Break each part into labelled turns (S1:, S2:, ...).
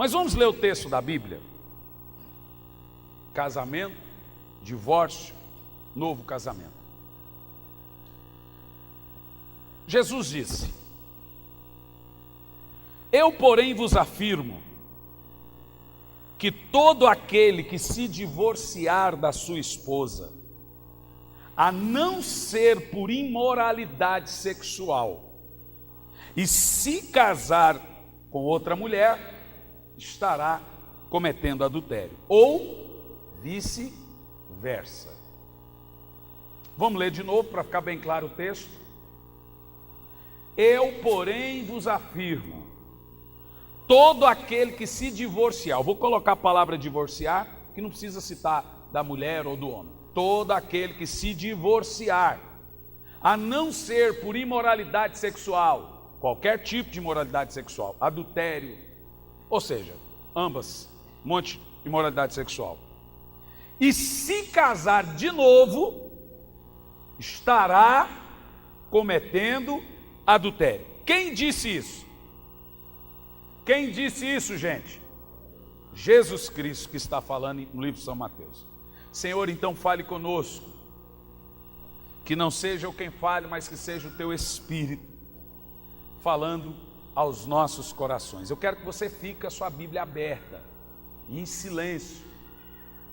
S1: Mas vamos ler o texto da Bíblia. Casamento, divórcio, novo casamento. Jesus disse: eu, porém, vos afirmo que todo aquele que se divorciar da sua esposa, a não ser por imoralidade sexual, e se casar com outra mulher, estará cometendo adultério, ou vice-versa. Vamos ler de novo para ficar bem claro o texto. Eu, porém, vos afirmo, todo aquele que se divorciar, eu vou colocar a palavra divorciar, que não precisa citar da mulher ou do homem. Todo aquele que se divorciar, a não ser por imoralidade sexual, qualquer tipo de imoralidade sexual, adultério, ou seja, ambas, um monte de imoralidade sexual, e se casar de novo, estará cometendo adultério. Quem disse isso? Quem disse isso, gente? Jesus Cristo, que está falando no livro de São Mateus. Senhor, então fale conosco, que não seja eu quem fale, mas que seja o teu Espírito falando aos nossos corações. Eu quero que você fique com a sua Bíblia aberta e em silêncio,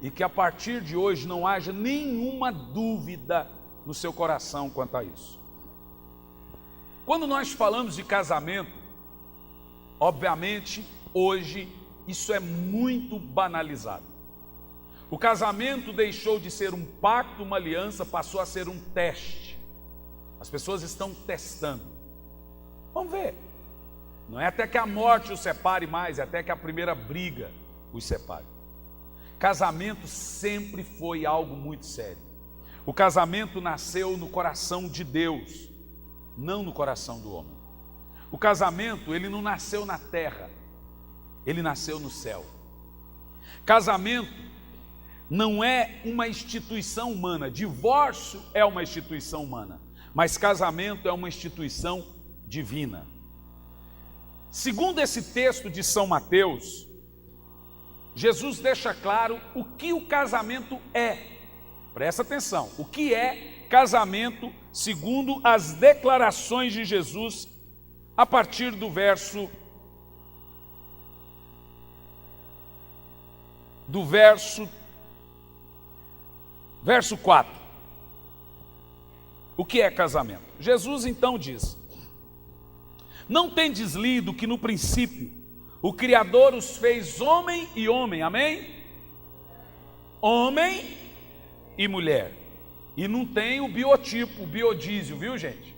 S1: e que a partir de hoje não haja nenhuma dúvida no seu coração quanto a isso. Quando nós falamos de casamento, obviamente, hoje isso é muito banalizado. O casamento deixou de ser um pacto, uma aliança, passou a ser um teste. As pessoas estão testando. Vamos ver. Não é até que a morte os separe mais, é até que a primeira briga os separe. Casamento sempre foi algo muito sério. O casamento nasceu no coração de Deus, não no coração do homem. O casamento, ele não nasceu na terra, ele nasceu no céu. Casamento não é uma instituição humana, divórcio é uma instituição humana, mas casamento é uma instituição divina. Segundo esse texto de São Mateus, Jesus deixa claro o que o casamento é. Presta atenção, o que é casamento segundo as declarações de Jesus a partir do verso 4. O que é casamento? Jesus então diz: não tendes lido que no princípio o Criador os fez homem e homem, amém? Homem e mulher. E não tem o biotipo, o biodízio, viu, gente?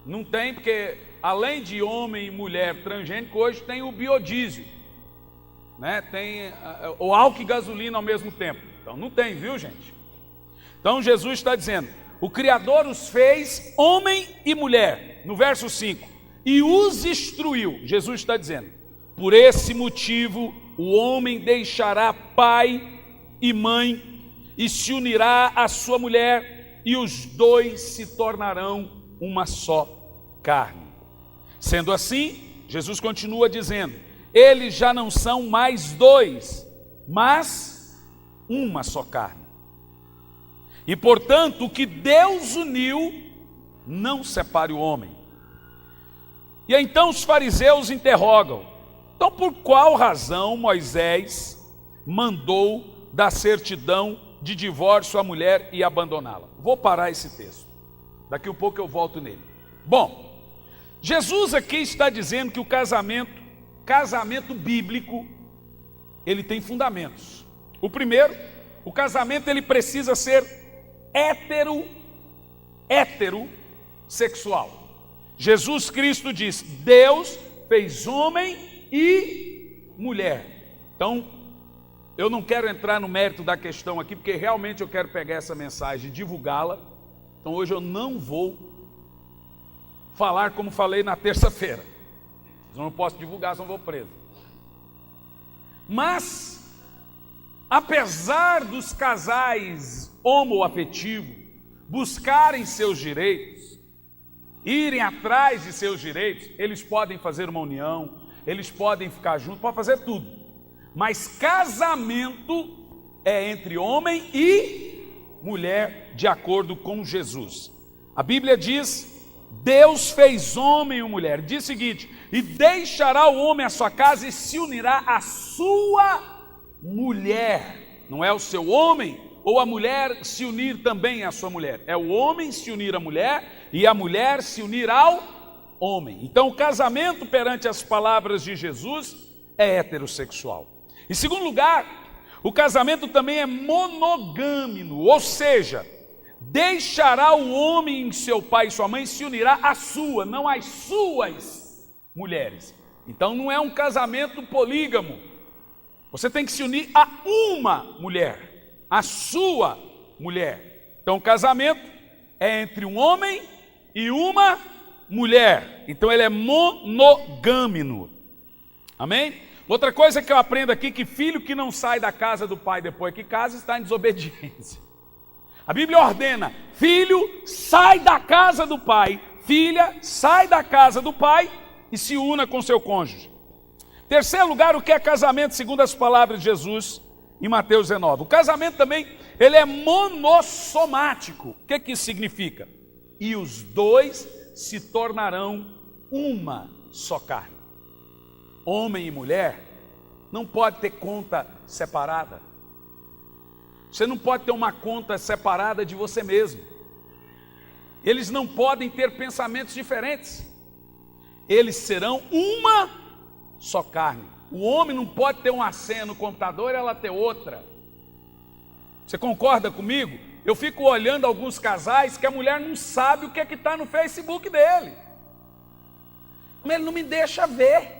S1: Não tem, porque além de homem e mulher transgênico, hoje tem o biodízio, né? Tem o álcool e gasolina ao mesmo tempo. Então não tem, viu, gente? Então Jesus está dizendo: o Criador os fez homem e mulher, no verso 5, e os instruiu. Jesus está dizendo: por esse motivo o homem deixará pai e mãe e se unirá à sua mulher, e os dois se tornarão uma só carne. Sendo assim, Jesus continua dizendo: eles já não são mais dois, mas uma só carne. E portanto, o que Deus uniu, não separe o homem. E então os fariseus interrogam: então por qual razão Moisés mandou dar certidão de divórcio à mulher e abandoná-la? Vou parar esse texto, daqui a pouco eu volto nele. Bom, Jesus aqui está dizendo que o casamento bíblico, ele tem fundamentos. O primeiro, o casamento ele precisa ser heterossexual. Jesus Cristo diz: Deus fez homem e mulher. Então, eu não quero entrar no mérito da questão aqui, porque realmente eu quero pegar essa mensagem e divulgá-la. Então hoje eu não vou falar como falei na terça-feira. Eu não posso divulgar, senão vou preso. Mas, apesar dos casais homoafetivos buscarem seus direitos, irem atrás de seus direitos, eles podem fazer uma união, eles podem ficar juntos, podem fazer tudo. Mas casamento é entre homem e mulher, de acordo com Jesus. A Bíblia diz: Deus fez homem e mulher. Diz o seguinte: e deixará o homem a sua casa e se unirá à sua mulher. Não é o seu homem, ou a mulher se unir também à sua mulher. É o homem se unir à mulher e a mulher se unir ao homem. Então o casamento perante as palavras de Jesus é heterossexual. Em segundo lugar, o casamento também é monogâmico, ou seja, deixará o homem em seu pai e sua mãe e se unirá à sua, não às suas mulheres. Então não é um casamento polígamo. Você tem que se unir a uma mulher, a sua mulher. Então o casamento é entre um homem e uma mulher. Então ele é monogâmico. Amém? Outra coisa que eu aprendo aqui, que filho que não sai da casa do pai depois que casa está em desobediência. A Bíblia ordena: filho, sai da casa do pai, filha, sai da casa do pai e se una com seu cônjuge. Terceiro lugar, o que é casamento segundo as palavras de Jesus em Mateus 19? O casamento também, ele é monossomático. O que isso significa? E os dois se tornarão uma só carne. Homem e mulher não pode ter conta separada. Você não pode ter uma conta separada de você mesmo. Eles não podem ter pensamentos diferentes. Eles serão uma só carne. O homem não pode ter uma senha no computador e ela ter outra. Você concorda comigo? Eu fico olhando alguns casais que a mulher não sabe o que é que está no Facebook dele. Mas ele não me deixa ver.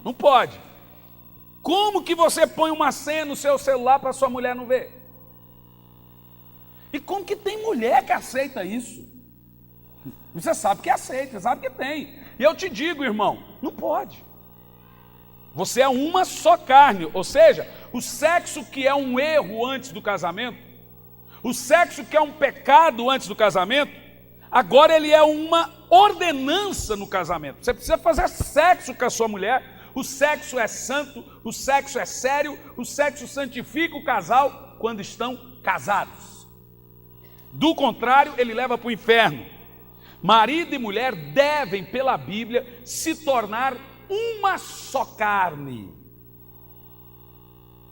S1: Não pode. Como que você põe uma senha no seu celular para sua mulher não ver? E como que tem mulher que aceita isso? Você sabe que aceita, você sabe que tem. E eu te digo, irmão, não pode. Você é uma só carne, ou seja, o sexo que é um erro antes do casamento, o sexo que é um pecado antes do casamento, agora ele é uma ordenança no casamento. Você precisa fazer sexo com a sua mulher. O sexo é santo, o sexo é sério, o sexo santifica o casal quando estão casados. Do contrário, ele leva para o inferno. Marido e mulher devem, pela Bíblia, se tornar uma só carne.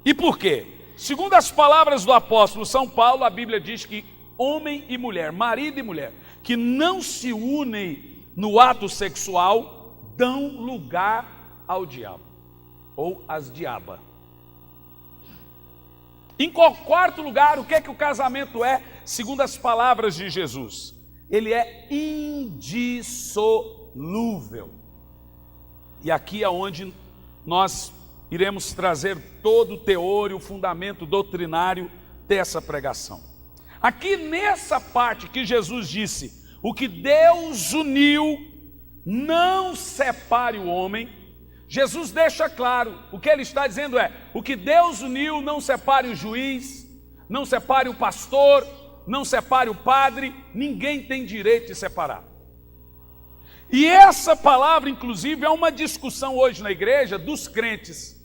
S1: E por quê? Segundo as palavras do apóstolo São Paulo, a Bíblia diz que homem e mulher, marido e mulher, que não se unem no ato sexual, dão lugar ao diabo, ou às diabas. Em quarto lugar, o que é que o casamento é, segundo as palavras de Jesus? Ele é indissolúvel. E aqui é onde nós iremos trazer todo o teor e o fundamento doutrinário dessa pregação. Aqui nessa parte que Jesus disse: o que Deus uniu, não separe o homem. Jesus deixa claro, o que ele está dizendo é: o que Deus uniu, não separe o juiz, não separe o pastor, não separe o padre, ninguém tem direito de separar. E essa palavra, inclusive, é uma discussão hoje na igreja dos crentes,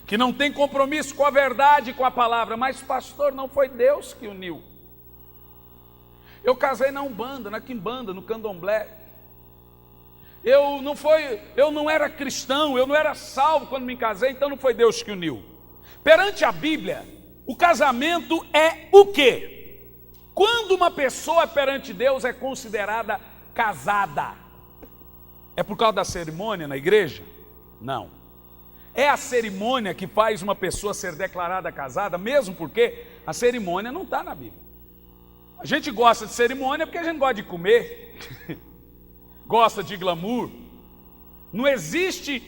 S1: que não tem compromisso com a verdade e com a palavra. Mas pastor, não foi Deus que uniu. Eu casei na Umbanda, na Quimbanda, no Candomblé. Eu não era cristão, eu não era salvo quando me casei, então não foi Deus que uniu. Perante a Bíblia, o casamento é o quê? Quando uma pessoa perante Deus é considerada casada, é por causa da cerimônia na igreja? Não. É a cerimônia que faz uma pessoa ser declarada casada, mesmo porque a cerimônia não está na Bíblia. A gente gosta de cerimônia porque a gente gosta de comer, gosta de glamour. Não existe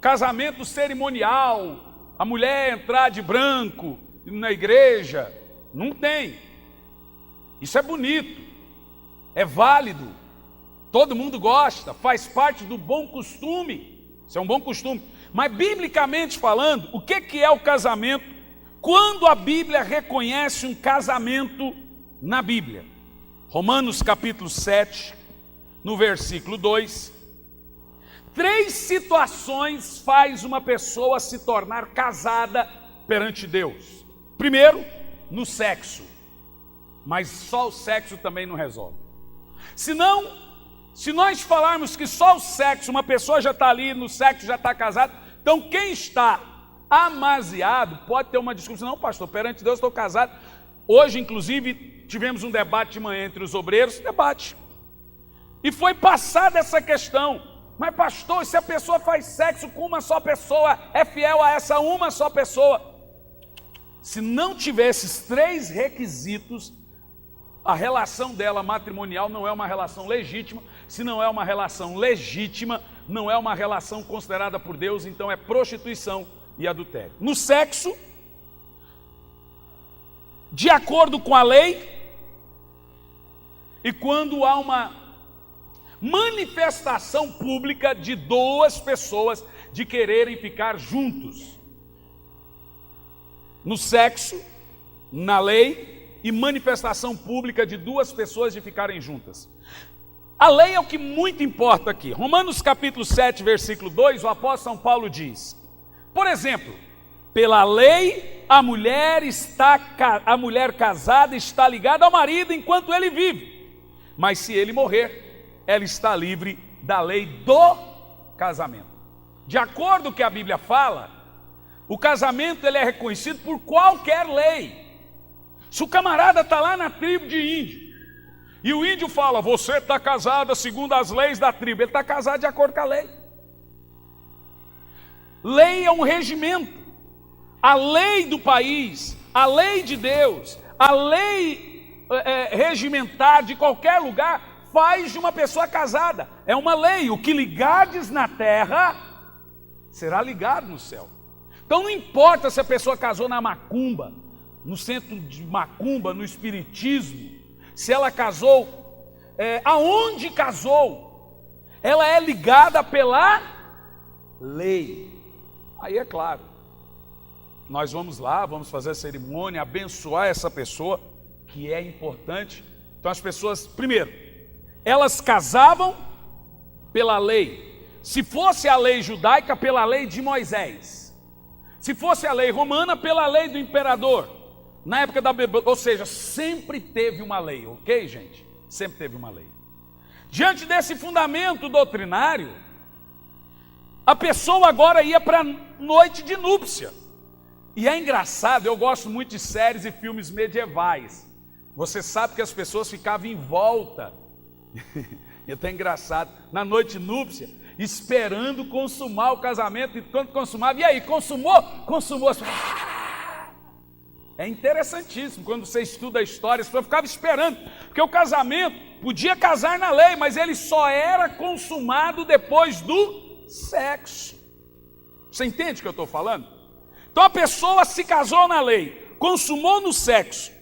S1: casamento cerimonial, a mulher entrar de branco na igreja. Não tem. Isso é bonito, é válido, todo mundo gosta, faz parte do bom costume. Isso é um bom costume. Mas biblicamente falando, o que é o casamento? Quando a Bíblia reconhece um casamento na Bíblia. Romanos capítulo 7, no versículo 2, 3 situações faz uma pessoa se tornar casada perante Deus. Primeiro, no sexo. Mas só o sexo também não resolve. Se nós falarmos que só o sexo, uma pessoa já está ali no sexo, já está casada, então quem está amasiado pode ter uma discussão. Não, pastor, perante Deus estou casado. Hoje, inclusive, tivemos um debate de manhã entre os obreiros, debate. E foi passada essa questão. Mas pastor, se a pessoa faz sexo com uma só pessoa, é fiel a essa uma só pessoa? Se não tiver esses 3 requisitos, a relação dela matrimonial não é uma relação legítima. Se não é uma relação legítima, não é uma relação considerada por Deus, então é prostituição e adultério. No sexo, de acordo com a lei, e quando há uma manifestação pública de 2 pessoas de quererem ficar juntos. No sexo, na lei e manifestação pública de 2 pessoas de ficarem juntas. A lei é o que muito importa aqui. Romanos capítulo 7, versículo 2, o apóstolo São Paulo diz: por exemplo, pela lei a mulher casada está ligada ao marido enquanto ele vive, mas se ele morrer, ela está livre da lei do casamento. De acordo com o que a Bíblia fala, o casamento ele é reconhecido por qualquer lei. Se o camarada está lá na tribo de índio, e o índio fala, você está casada segundo as leis da tribo, ele está casado de acordo com a lei. Lei é um regimento. A lei do país, a lei de Deus, a lei regimentar de qualquer lugar, faz de uma pessoa casada. É uma lei. O que ligardes na terra, será ligado no céu. Então não importa se a pessoa casou na macumba, no centro de macumba, no espiritismo, se ela casou, aonde casou, ela é ligada pela lei. Aí é claro, nós vamos lá, vamos fazer a cerimônia, abençoar essa pessoa, que é importante. Então as pessoas, primeiro, elas casavam pela lei. Se fosse a lei judaica, pela lei de Moisés. Se fosse a lei romana, pela lei do imperador. Na época da Bíblia, ou seja, sempre teve uma lei, ok, gente? Sempre teve uma lei. Diante desse fundamento doutrinário, a pessoa agora ia para a noite de núpcia. E é engraçado, eu gosto muito de séries e filmes medievais. Você sabe que as pessoas ficavam em volta, e até engraçado, na noite de núpcia, esperando consumar o casamento, e quando consumava, e aí, consumou? Consumou. É interessantíssimo, quando você estuda a história, você ficava esperando, porque o casamento podia casar na lei, mas ele só era consumado depois do sexo. Você entende o que eu estou falando? Então a pessoa se casou na lei, consumou no sexo,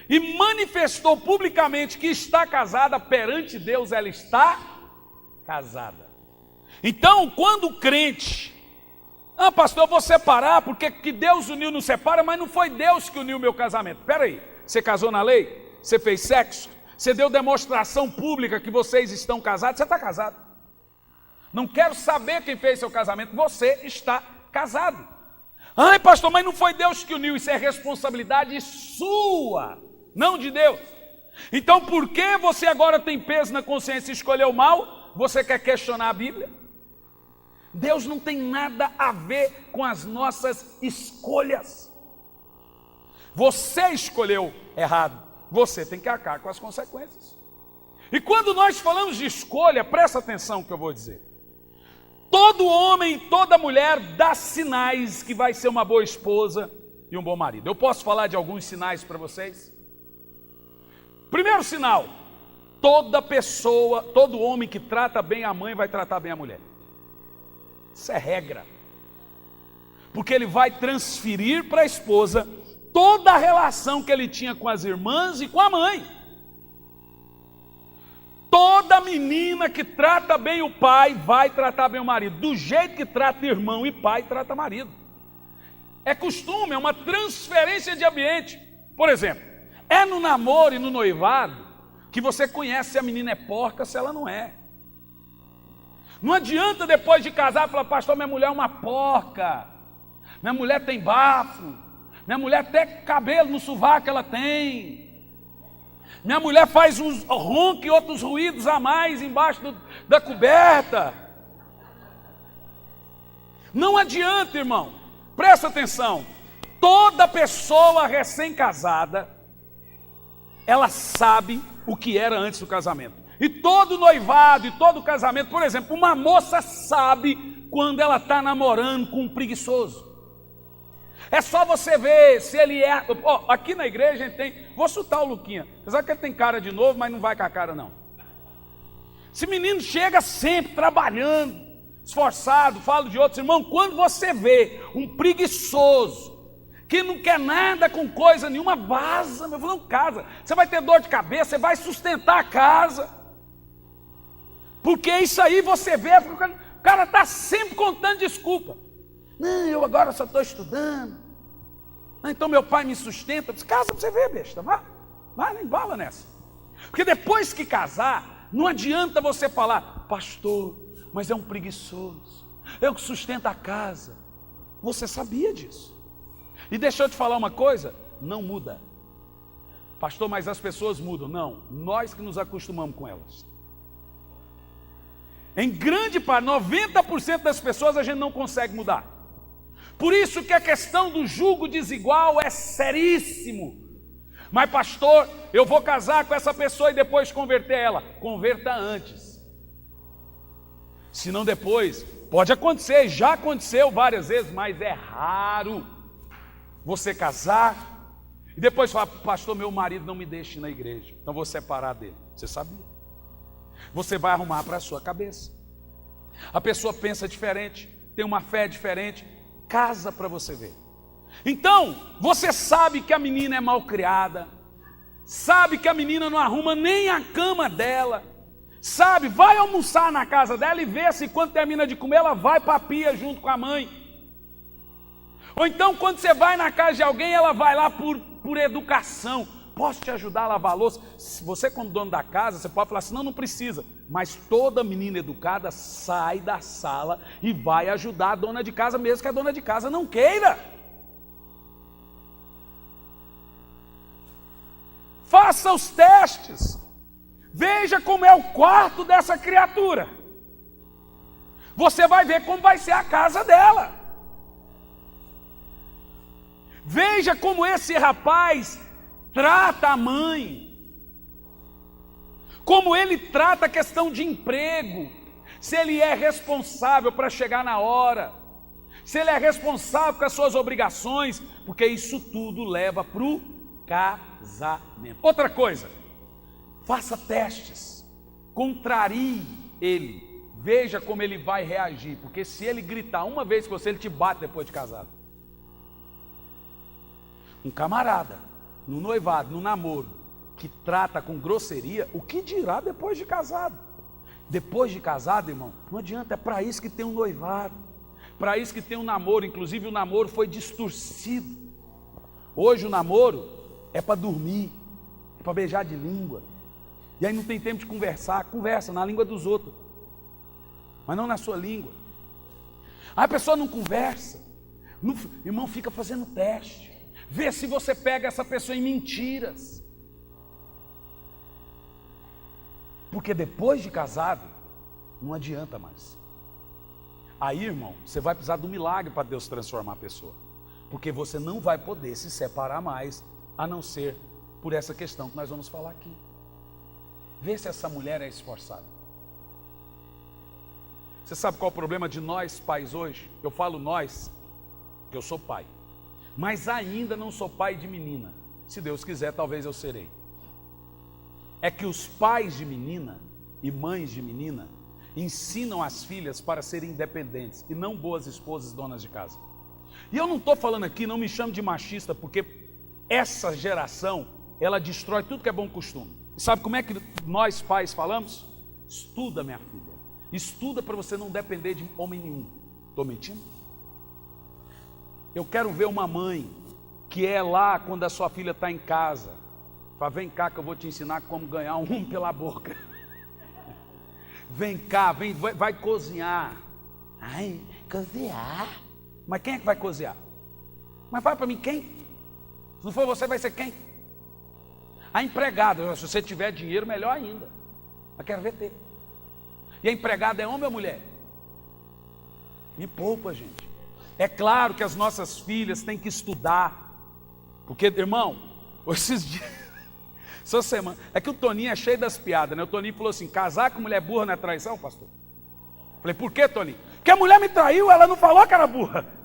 S1: e manifestou publicamente que está casada, perante Deus ela está casada. Então quando o crente, pastor, eu vou separar, porque que Deus uniu não separa, mas não foi Deus que uniu o meu casamento. Espera aí, você casou na lei? Você fez sexo? Você deu demonstração pública que vocês estão casados? Você está casado. Não quero saber quem fez seu casamento, você está casado. Ai pastor, mas não foi Deus que uniu, isso é responsabilidade sua, não de Deus. Então por que você agora tem peso na consciência e escolheu mal? Você quer questionar a Bíblia? Deus não tem nada a ver com as nossas escolhas. Você escolheu errado, você tem que arcar com as consequências. E quando nós falamos de escolha, presta atenção no que eu vou dizer. Todo homem, toda mulher dá sinais que vai ser uma boa esposa e um bom marido. Eu posso falar de alguns sinais para vocês? Primeiro sinal, toda pessoa, todo homem que trata bem a mãe vai tratar bem a mulher. Isso é regra. Porque ele vai transferir para a esposa toda a relação que ele tinha com as irmãs e com a mãe. Toda menina que trata bem o pai vai tratar bem o marido. Do jeito que trata irmão e pai, trata marido. É costume, é uma transferência de ambiente. Por exemplo, é no namoro e no noivado que você conhece se a menina é porca, se ela não é. Não adianta depois de casar falar, pastor, minha mulher é uma porca, minha mulher tem bafo, minha mulher até cabelo no sovaco ela tem, minha mulher faz uns ronca e outros ruídos a mais embaixo da coberta. Não adianta, irmão, presta atenção, toda pessoa recém-casada, ela sabe o que era antes do casamento. E todo noivado e todo casamento, por exemplo, uma moça sabe quando ela está namorando com um preguiçoso. É só você ver se ele é... aqui na igreja a gente tem... Vou chutar o Luquinha. Apesar que ele tem cara de novo, mas não vai com a cara não. Esse menino chega sempre trabalhando, esforçado, falo de outros. Irmão, quando você vê um preguiçoso, que não quer nada com coisa nenhuma, vaza, meu irmão, não casa. Você vai ter dor de cabeça, você vai sustentar a casa. Porque isso aí você vê, o cara está sempre contando desculpa. Não, eu agora só estou estudando. Não, então meu pai me sustenta. Casa para você ver, besta, vai, não embala nessa. Porque depois que casar, não adianta você falar, pastor, mas é um preguiçoso, eu que sustento a casa. Você sabia disso. E deixa eu te falar uma coisa, não muda. Pastor, mas as pessoas mudam. Não, nós que nos acostumamos com elas. Em grande parte, 90% das pessoas a gente não consegue mudar. Por isso que a questão do jugo desigual é seríssimo. Mas pastor, eu vou casar com essa pessoa e depois converter ela. Converta antes. Senão depois, pode acontecer, já aconteceu várias vezes, mas é raro você casar e depois falar, pastor, meu marido não me deixa ir na igreja, então vou separar dele. Você sabia? Você vai arrumar para a sua cabeça. A pessoa pensa diferente, tem uma fé diferente, casa para você ver. Então, você sabe que a menina é mal criada, sabe que a menina não arruma nem a cama dela, sabe, vai almoçar na casa dela e vê se quando termina de comer ela vai para a pia junto com a mãe. Ou então quando você vai na casa de alguém, ela vai lá por educação. Posso te ajudar a lavar a louça? Se você como dono da casa, você pode falar assim, não precisa. Mas toda menina educada sai da sala e vai ajudar a dona de casa, mesmo que a dona de casa não queira. Faça os testes. Veja como é o quarto dessa criatura. Você vai ver como vai ser a casa dela. Veja como esse rapaz trata a mãe, como ele trata a questão de emprego, se ele é responsável para chegar na hora, se ele é responsável com as suas obrigações, porque isso tudo leva para o casamento. Outra coisa, faça testes, contrarie ele, veja como ele vai reagir, porque se ele gritar uma vez com você, ele te bate depois de casado. Um camarada, no noivado, no namoro, que trata com grosseria, o que dirá depois de casado? Depois de casado, irmão, não adianta, é para isso que tem um noivado, para isso que tem um namoro, inclusive o namoro foi distorcido. Hoje o namoro é para dormir, é para beijar de língua, e aí não tem tempo de conversar, conversa na língua dos outros, mas não na sua língua. Aí a pessoa não conversa, irmão, fica fazendo teste, vê se você pega essa pessoa em mentiras. Porque depois de casado, não adianta mais. Aí, irmão, você vai precisar do milagre para Deus transformar a pessoa. Porque você não vai poder se separar mais, a não ser por essa questão que nós vamos falar aqui. Vê se essa mulher é esforçada. Você sabe qual é o problema de nós pais hoje? Eu falo nós, que eu sou pai. Mas ainda não sou pai de menina. Se Deus quiser, talvez eu serei. É que os pais de menina e mães de menina ensinam as filhas para serem independentes e não boas esposas, donas de casa. E eu não estou falando aqui, não me chamo de machista, porque essa geração, ela destrói tudo que é bom costume. E sabe como é que nós pais falamos? Estuda, minha filha. Estuda para você não depender de homem nenhum. Estou mentindo? Eu quero ver uma mãe que é lá quando a sua filha está em casa. Fala, vem cá que eu vou te ensinar como ganhar um pela boca. Vem cá, vai cozinhar. Ai, cozinhar? Mas quem é que vai cozinhar? Mas fala para mim, quem? Se não for você, vai ser quem? A empregada. Se você tiver dinheiro, melhor ainda. Mas quero ver ter. E a empregada é homem ou mulher? Me poupa, gente. É claro que as nossas filhas têm que estudar. Porque, irmão, esses dias, essa semana, é que o Toninho é cheio das piadas, né? O Toninho falou assim: casar com mulher burra não é traição, pastor? Falei, por quê, Toninho? Porque a mulher me traiu, ela não falou que era burra.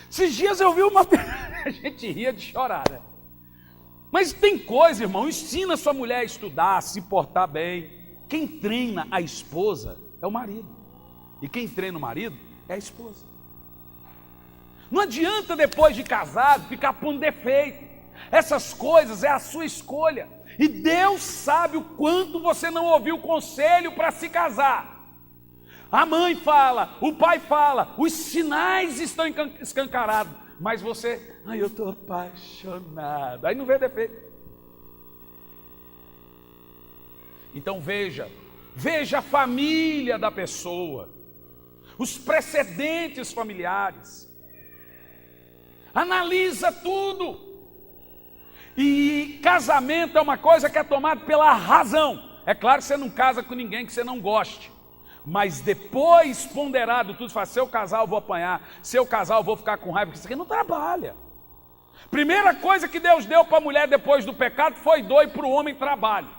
S1: Esses dias eu vi uma... a gente ria de chorar, né? Mas tem coisa, irmão, ensina sua mulher a estudar, a se portar bem. Quem treina a esposa é o marido. E quem treina o marido é a esposa. Não adianta depois de casado ficar pondo defeito. Essas coisas é a sua escolha. E Deus sabe o quanto você não ouviu o conselho para se casar. A mãe fala, o pai fala, os sinais estão escancarados, mas você, eu estou apaixonado, aí não vê defeito. Então veja a família da pessoa, os precedentes familiares, analisa tudo. E casamento é uma coisa que é tomada pela razão. É claro que você não casa com ninguém que você não goste. Mas depois, ponderado tudo, fala, se eu casar eu vou apanhar, se eu casar eu vou ficar com raiva, porque isso aqui não trabalha. Primeira coisa que Deus deu para a mulher depois do pecado foi dor, e para o homem trabalho.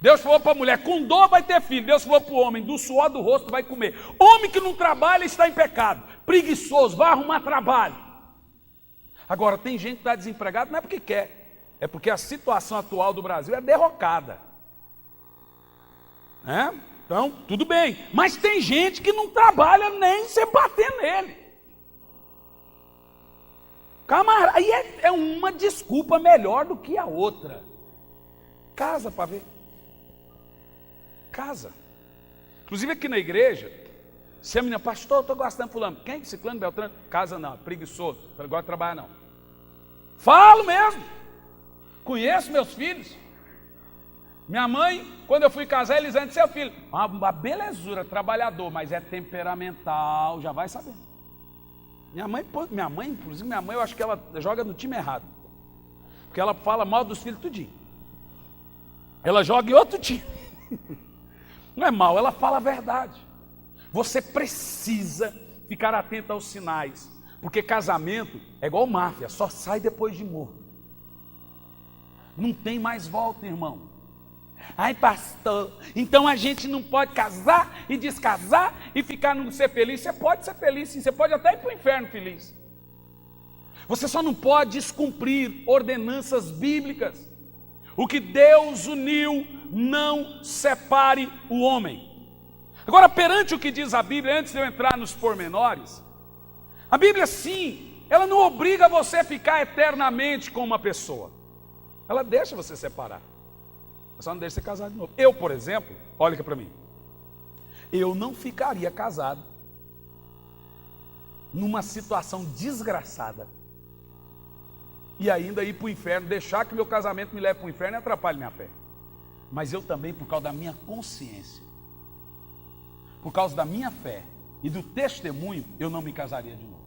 S1: Deus falou para a mulher, com dor vai ter filho. Deus falou para o homem, do suor do rosto vai comer. Homem que não trabalha está em pecado, preguiçoso, vai arrumar trabalho. Agora, tem gente que está desempregado, não é porque quer, é porque a situação atual do Brasil é derrocada. Então, tudo bem, mas tem gente que não trabalha nem você bater nele. Camarada, aí é uma desculpa melhor do que a outra. Casa para ver. Casa. Inclusive aqui na igreja, se a menina, pastor, eu estou gostando de fulano. Quem? Ciclano, Beltrano? Casa não, preguiçoso, não gosta de trabalhar não. Falo mesmo. Conheço meus filhos. Minha mãe, quando eu fui casar, Elisângela, seu filho, uma belezura, trabalhador, mas é temperamental, já vai saber. Minha mãe, inclusive minha mãe, eu acho que ela joga no time errado. Porque ela fala mal dos filhos tudinho. Ela joga em outro time. Não é mal, ela fala a verdade. Você precisa ficar atento aos sinais, porque casamento é igual máfia, só sai depois de morto. Não tem mais volta, irmão. Ai, pastor, então a gente não pode casar e descasar e ficar não ser feliz? Você pode ser feliz, sim, você pode até ir para o inferno feliz. Você só não pode descumprir ordenanças bíblicas. O que Deus uniu, não separe o homem. Agora, perante o que diz a Bíblia, antes de eu entrar nos pormenores, a Bíblia, sim, ela não obriga você a ficar eternamente com uma pessoa. Ela deixa você separar. Só não deixa você casar de novo. Eu, por exemplo, olha aqui para mim. Eu não ficaria casado numa situação desgraçada e ainda ir para o inferno, deixar que meu casamento me leve para o inferno e atrapalhe minha fé. Mas eu também, por causa da minha consciência, por causa da minha fé e do testemunho, eu não me casaria de novo.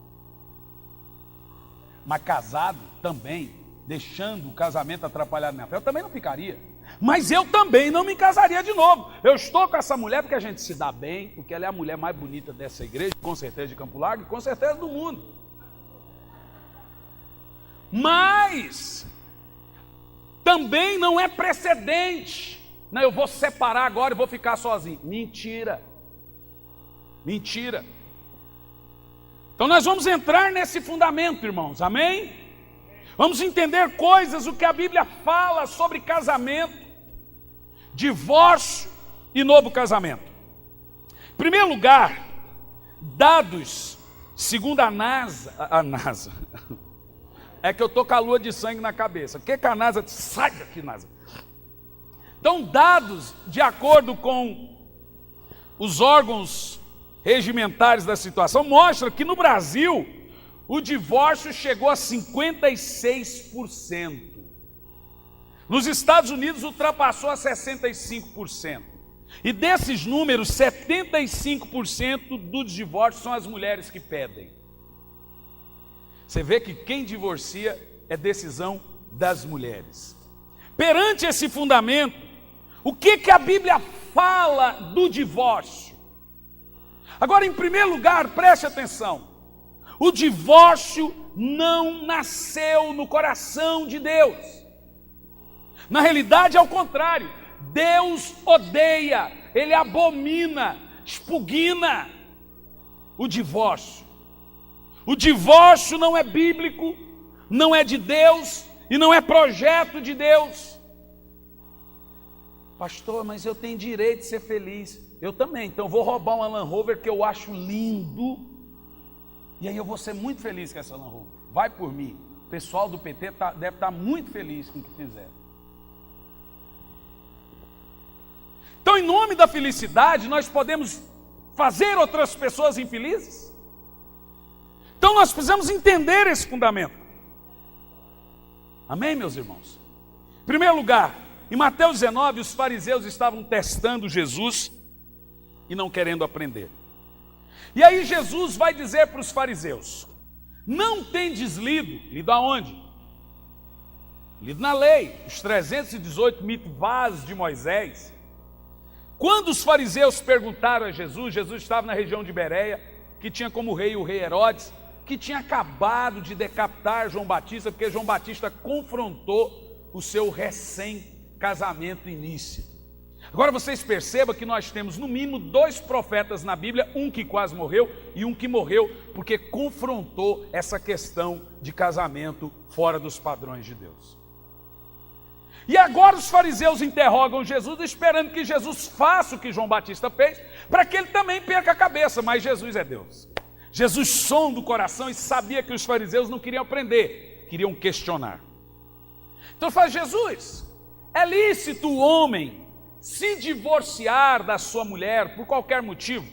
S1: Mas casado também, deixando o casamento atrapalhar minha fé, eu também não ficaria. Mas eu também não me casaria de novo. Eu estou com essa mulher porque a gente se dá bem, porque ela é a mulher mais bonita dessa igreja, com certeza de Campo Largo, e com certeza do mundo. Mas também não é precedente. Não, eu vou separar agora e vou ficar sozinho. Mentira. Mentira. Então nós vamos entrar nesse fundamento, irmãos, amém? Vamos entender coisas, o que a Bíblia fala sobre casamento, divórcio e novo casamento. Em primeiro lugar, dados, segundo a NASA, é que eu estou com a lua de sangue na cabeça. O que a NASA, sai daqui, NASA. Então, dados de acordo com os órgãos regimentares da situação, mostra que no Brasil, o divórcio chegou a 56%. Nos Estados Unidos ultrapassou a 65%. E desses números, 75% dos divórcios são as mulheres que pedem. Você vê que quem divorcia é decisão das mulheres. Perante esse fundamento, o que a Bíblia fala do divórcio? Agora, em primeiro lugar, preste atenção. O divórcio não nasceu no coração de Deus. Na realidade, é o contrário. Deus odeia, Ele abomina, expugna o divórcio. O divórcio não é bíblico, não é de Deus e não é projeto de Deus. Pastor, mas eu tenho direito de ser feliz. Eu também, então vou roubar uma Land Rover que eu acho lindo. E aí eu vou ser muito feliz com essa Land Rover. Vai por mim. O pessoal do PT deve estar muito feliz com o que fizeram. Então, em nome da felicidade, nós podemos fazer outras pessoas infelizes? Então, nós precisamos entender esse fundamento. Amém, meus irmãos? Em primeiro lugar, em Mateus 19, os fariseus estavam testando Jesus e não querendo aprender. E aí Jesus vai dizer para os fariseus: não tendes lido aonde? Lido na lei, os 318 mitvás de Moisés. Quando os fariseus perguntaram a Jesus, Jesus estava na região de Bereia, que tinha como rei o rei Herodes, que tinha acabado de decapitar João Batista, porque João Batista confrontou o seu recém-casamento ilícito. Agora vocês percebam que nós temos no mínimo 2 profetas na Bíblia, um que quase morreu e um que morreu porque confrontou essa questão de casamento fora dos padrões de Deus. E agora os fariseus interrogam Jesus, esperando que Jesus faça o que João Batista fez, para que ele também perca a cabeça, mas Jesus é Deus. Jesus sonda o coração e sabia que os fariseus não queriam aprender, queriam questionar. Então fala: Jesus, é lícito o homem se divorciar da sua mulher por qualquer motivo?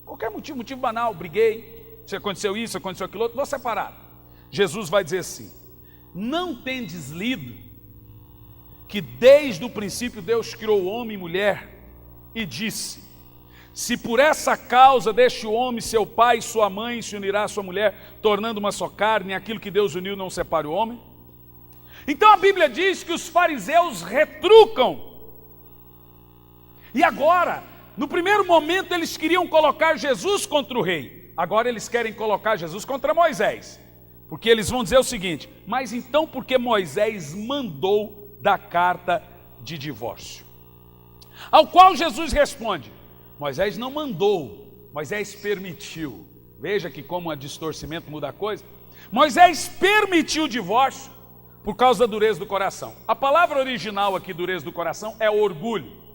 S1: Qualquer motivo, motivo banal, briguei, se aconteceu isso, aconteceu aquilo outro, vou separar. Jesus vai dizer assim: não tendes lido que desde o princípio Deus criou o homem e mulher e disse: se por essa causa deste homem, seu pai e sua mãe se unirá à sua mulher, tornando uma só carne, aquilo que Deus uniu não separe o homem? Então a Bíblia diz que os fariseus retrucam. E agora, no primeiro momento eles queriam colocar Jesus contra o rei, agora eles querem colocar Jesus contra Moisés, porque eles vão dizer o seguinte: mas então por que Moisés mandou da carta de divórcio? Ao qual Jesus responde: Moisés não mandou, Moisés permitiu. Veja que como o distorcimento muda a coisa. Moisés permitiu o divórcio por causa da dureza do coração. A palavra original aqui, dureza do coração, é orgulho.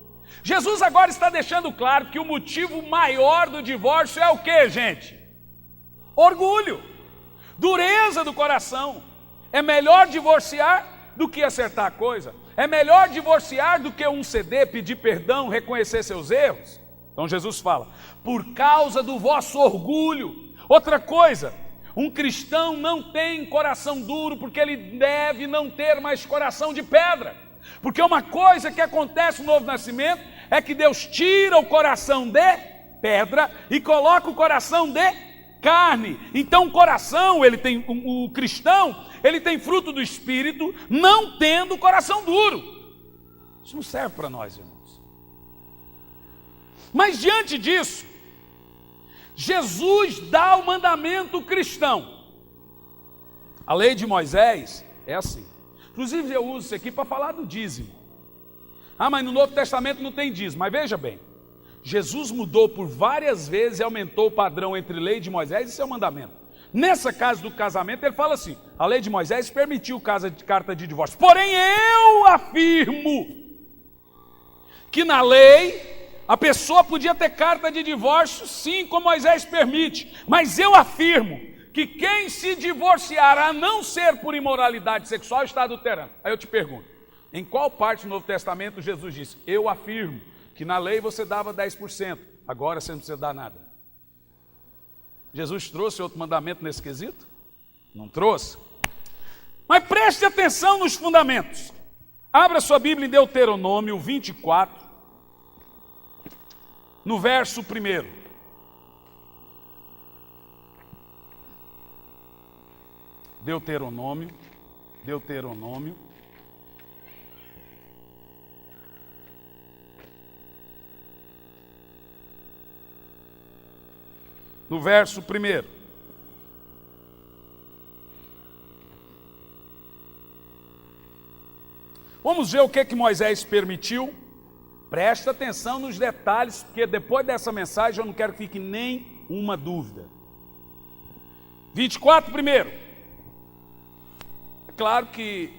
S1: Jesus agora está deixando claro que o motivo maior do divórcio é o que, gente? Orgulho, dureza do coração. É melhor divorciar do que acertar a coisa. É melhor divorciar do que um ceder, pedir perdão, reconhecer seus erros. Então Jesus fala: por causa do vosso orgulho. Outra coisa, um cristão não tem coração duro porque ele deve não ter mais coração de pedra. Porque uma coisa que acontece no novo nascimento é que Deus tira o coração de pedra e coloca o coração de carne. Então o coração, ele tem, o cristão, ele tem fruto do Espírito, não tendo coração duro. Isso não serve para nós, irmãos. Mas diante disso, Jesus dá o mandamento cristão. A lei de Moisés é assim. Inclusive eu uso isso aqui para falar do dízimo. Ah, mas no Novo Testamento não tem dízimo. Mas veja bem, Jesus mudou por várias vezes e aumentou o padrão entre a lei de Moisés e seu mandamento. Nessa casa do casamento ele fala assim: a lei de Moisés permitiu carta de divórcio. Porém eu afirmo que na lei a pessoa podia ter carta de divórcio, sim, como Moisés permite. Mas eu afirmo que quem se divorciar, a não ser por imoralidade sexual, está adulterando. Aí eu te pergunto, em qual parte do Novo Testamento Jesus disse: eu afirmo que na lei você dava 10%, agora você não precisa dar nada? Jesus trouxe outro mandamento nesse quesito? Não trouxe. Mas preste atenção nos fundamentos. Abra sua Bíblia em Deuteronômio 24, no verso 1. Deuteronômio. No verso 1. Vamos ver o que Moisés permitiu. Presta atenção nos detalhes, porque depois dessa mensagem eu não quero que fique nem uma dúvida. 24, 1. É claro que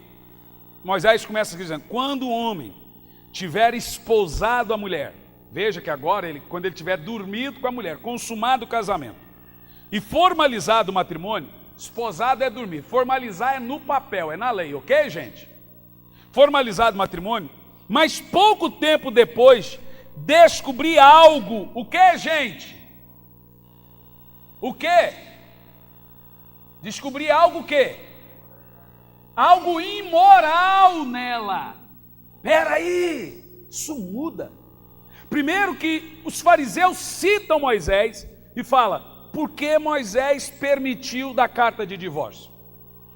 S1: Moisés começa dizendo: quando o homem tiver esposado a mulher, veja que agora, quando ele tiver dormido com a mulher, consumado o casamento, e formalizado o matrimônio, esposado é dormir, formalizar é no papel, é na lei, ok, gente? Formalizado o matrimônio, mas pouco tempo depois, descobri algo, o que, gente? O que? Descobri algo o quê? Algo imoral nela. Peraí, isso muda. Primeiro que os fariseus citam Moisés e falam: por que Moisés permitiu da carta de divórcio?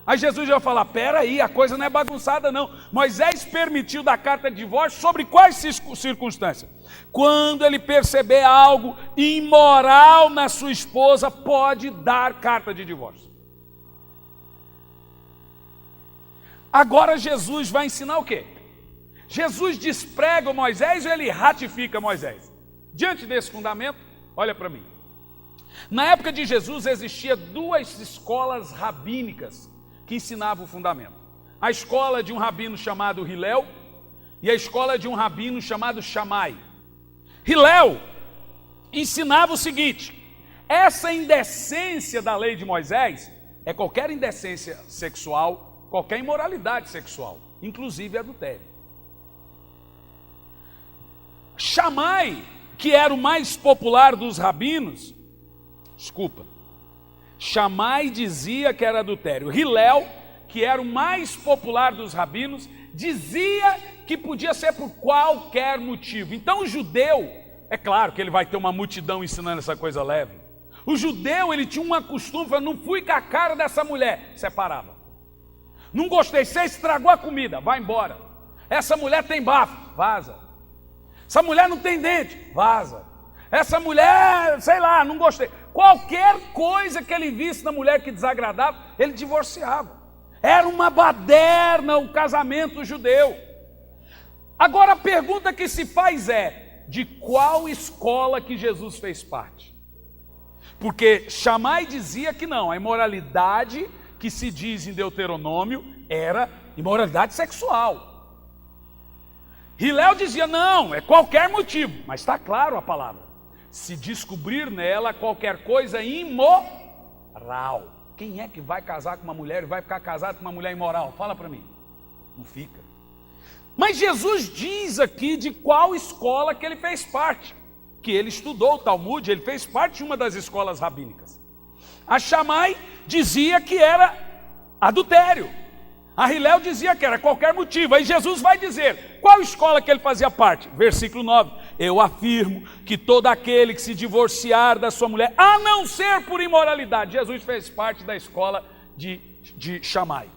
S1: Aí Jesus já vai falar: peraí, a coisa não é bagunçada não. Moisés permitiu da carta de divórcio sobre quais circunstâncias? Quando ele perceber algo imoral na sua esposa, pode dar carta de divórcio. Agora Jesus vai ensinar o quê? Jesus desprega Moisés ou ele ratifica Moisés? Diante desse fundamento, olha para mim. Na época de Jesus existia duas escolas rabínicas que ensinavam o fundamento. A escola de um rabino chamado Hillel e a escola de um rabino chamado Shammai. Hillel ensinava o seguinte: essa indecência da lei de Moisés é qualquer indecência sexual, qualquer imoralidade sexual, inclusive adultério. Shammai, que era o mais popular dos rabinos, Shammai dizia que era adultério. Hillel, que era o mais popular dos rabinos, dizia que podia ser por qualquer motivo. Então o judeu, é claro que ele vai ter uma multidão ensinando essa coisa leve. O judeu, ele tinha uma costume, não fui com a cara dessa mulher, separava. Não gostei, você estragou a comida, vai embora. Essa mulher tem bafo, vaza. Essa mulher não tem dente, vaza. Essa mulher, sei lá, não gostei. Qualquer coisa que ele visse na mulher que desagradava, ele divorciava. Era uma baderna o casamento judeu. Agora a pergunta que se faz é: de qual escola que Jesus fez parte? Porque Shammai dizia que não, a imoralidade que se diz em Deuteronômio era imoralidade sexual. Hillel dizia: não, é qualquer motivo, mas está claro a palavra. Se descobrir nela qualquer coisa imoral. Quem é que vai casar com uma mulher e vai ficar casado com uma mulher imoral? Fala para mim. Não fica. Mas Jesus diz aqui de qual escola que ele fez parte. Que ele estudou o Talmud, ele fez parte de uma das escolas rabínicas. A Shammai dizia que era adultério. A Hillel dizia que era qualquer motivo. Aí Jesus vai dizer qual escola que ele fazia parte. Versículo 9: eu afirmo que todo aquele que se divorciar da sua mulher, a não ser por imoralidade. Jesus fez parte da escola de Shammai.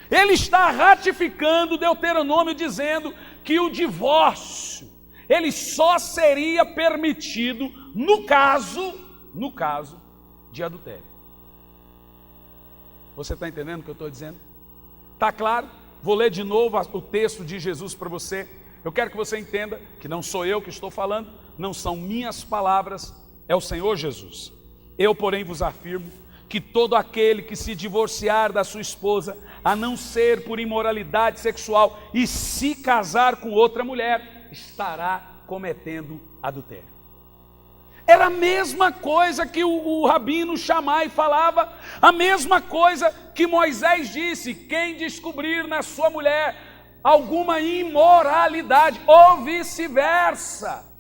S1: Ele está ratificando Deuteronômio, dizendo que o divórcio, ele só seria permitido no caso de adultério. Você está entendendo o que eu estou dizendo? Está claro? Vou ler de novo o texto de Jesus para você. Eu quero que você entenda que não sou eu que estou falando, não são minhas palavras, é o Senhor Jesus. Eu, porém, vos afirmo que todo aquele que se divorciar da sua esposa, a não ser por imoralidade sexual, e se casar com outra mulher, estará cometendo adultério. Era a mesma coisa que o rabino Shammai falava, a mesma coisa que Moisés disse: quem descobrir na sua mulher alguma imoralidade, ou vice-versa.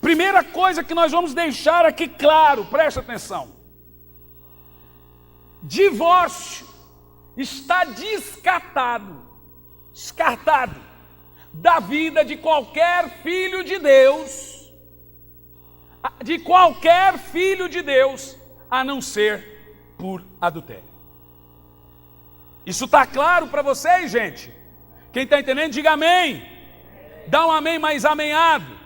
S1: Primeira coisa que nós vamos deixar aqui claro, presta atenção: divórcio está descartado descartado da vida de qualquer filho de Deus, a não ser por adultério. Isso está claro para vocês, gente? Quem está entendendo, diga amém. Dá um amém mais amenhado.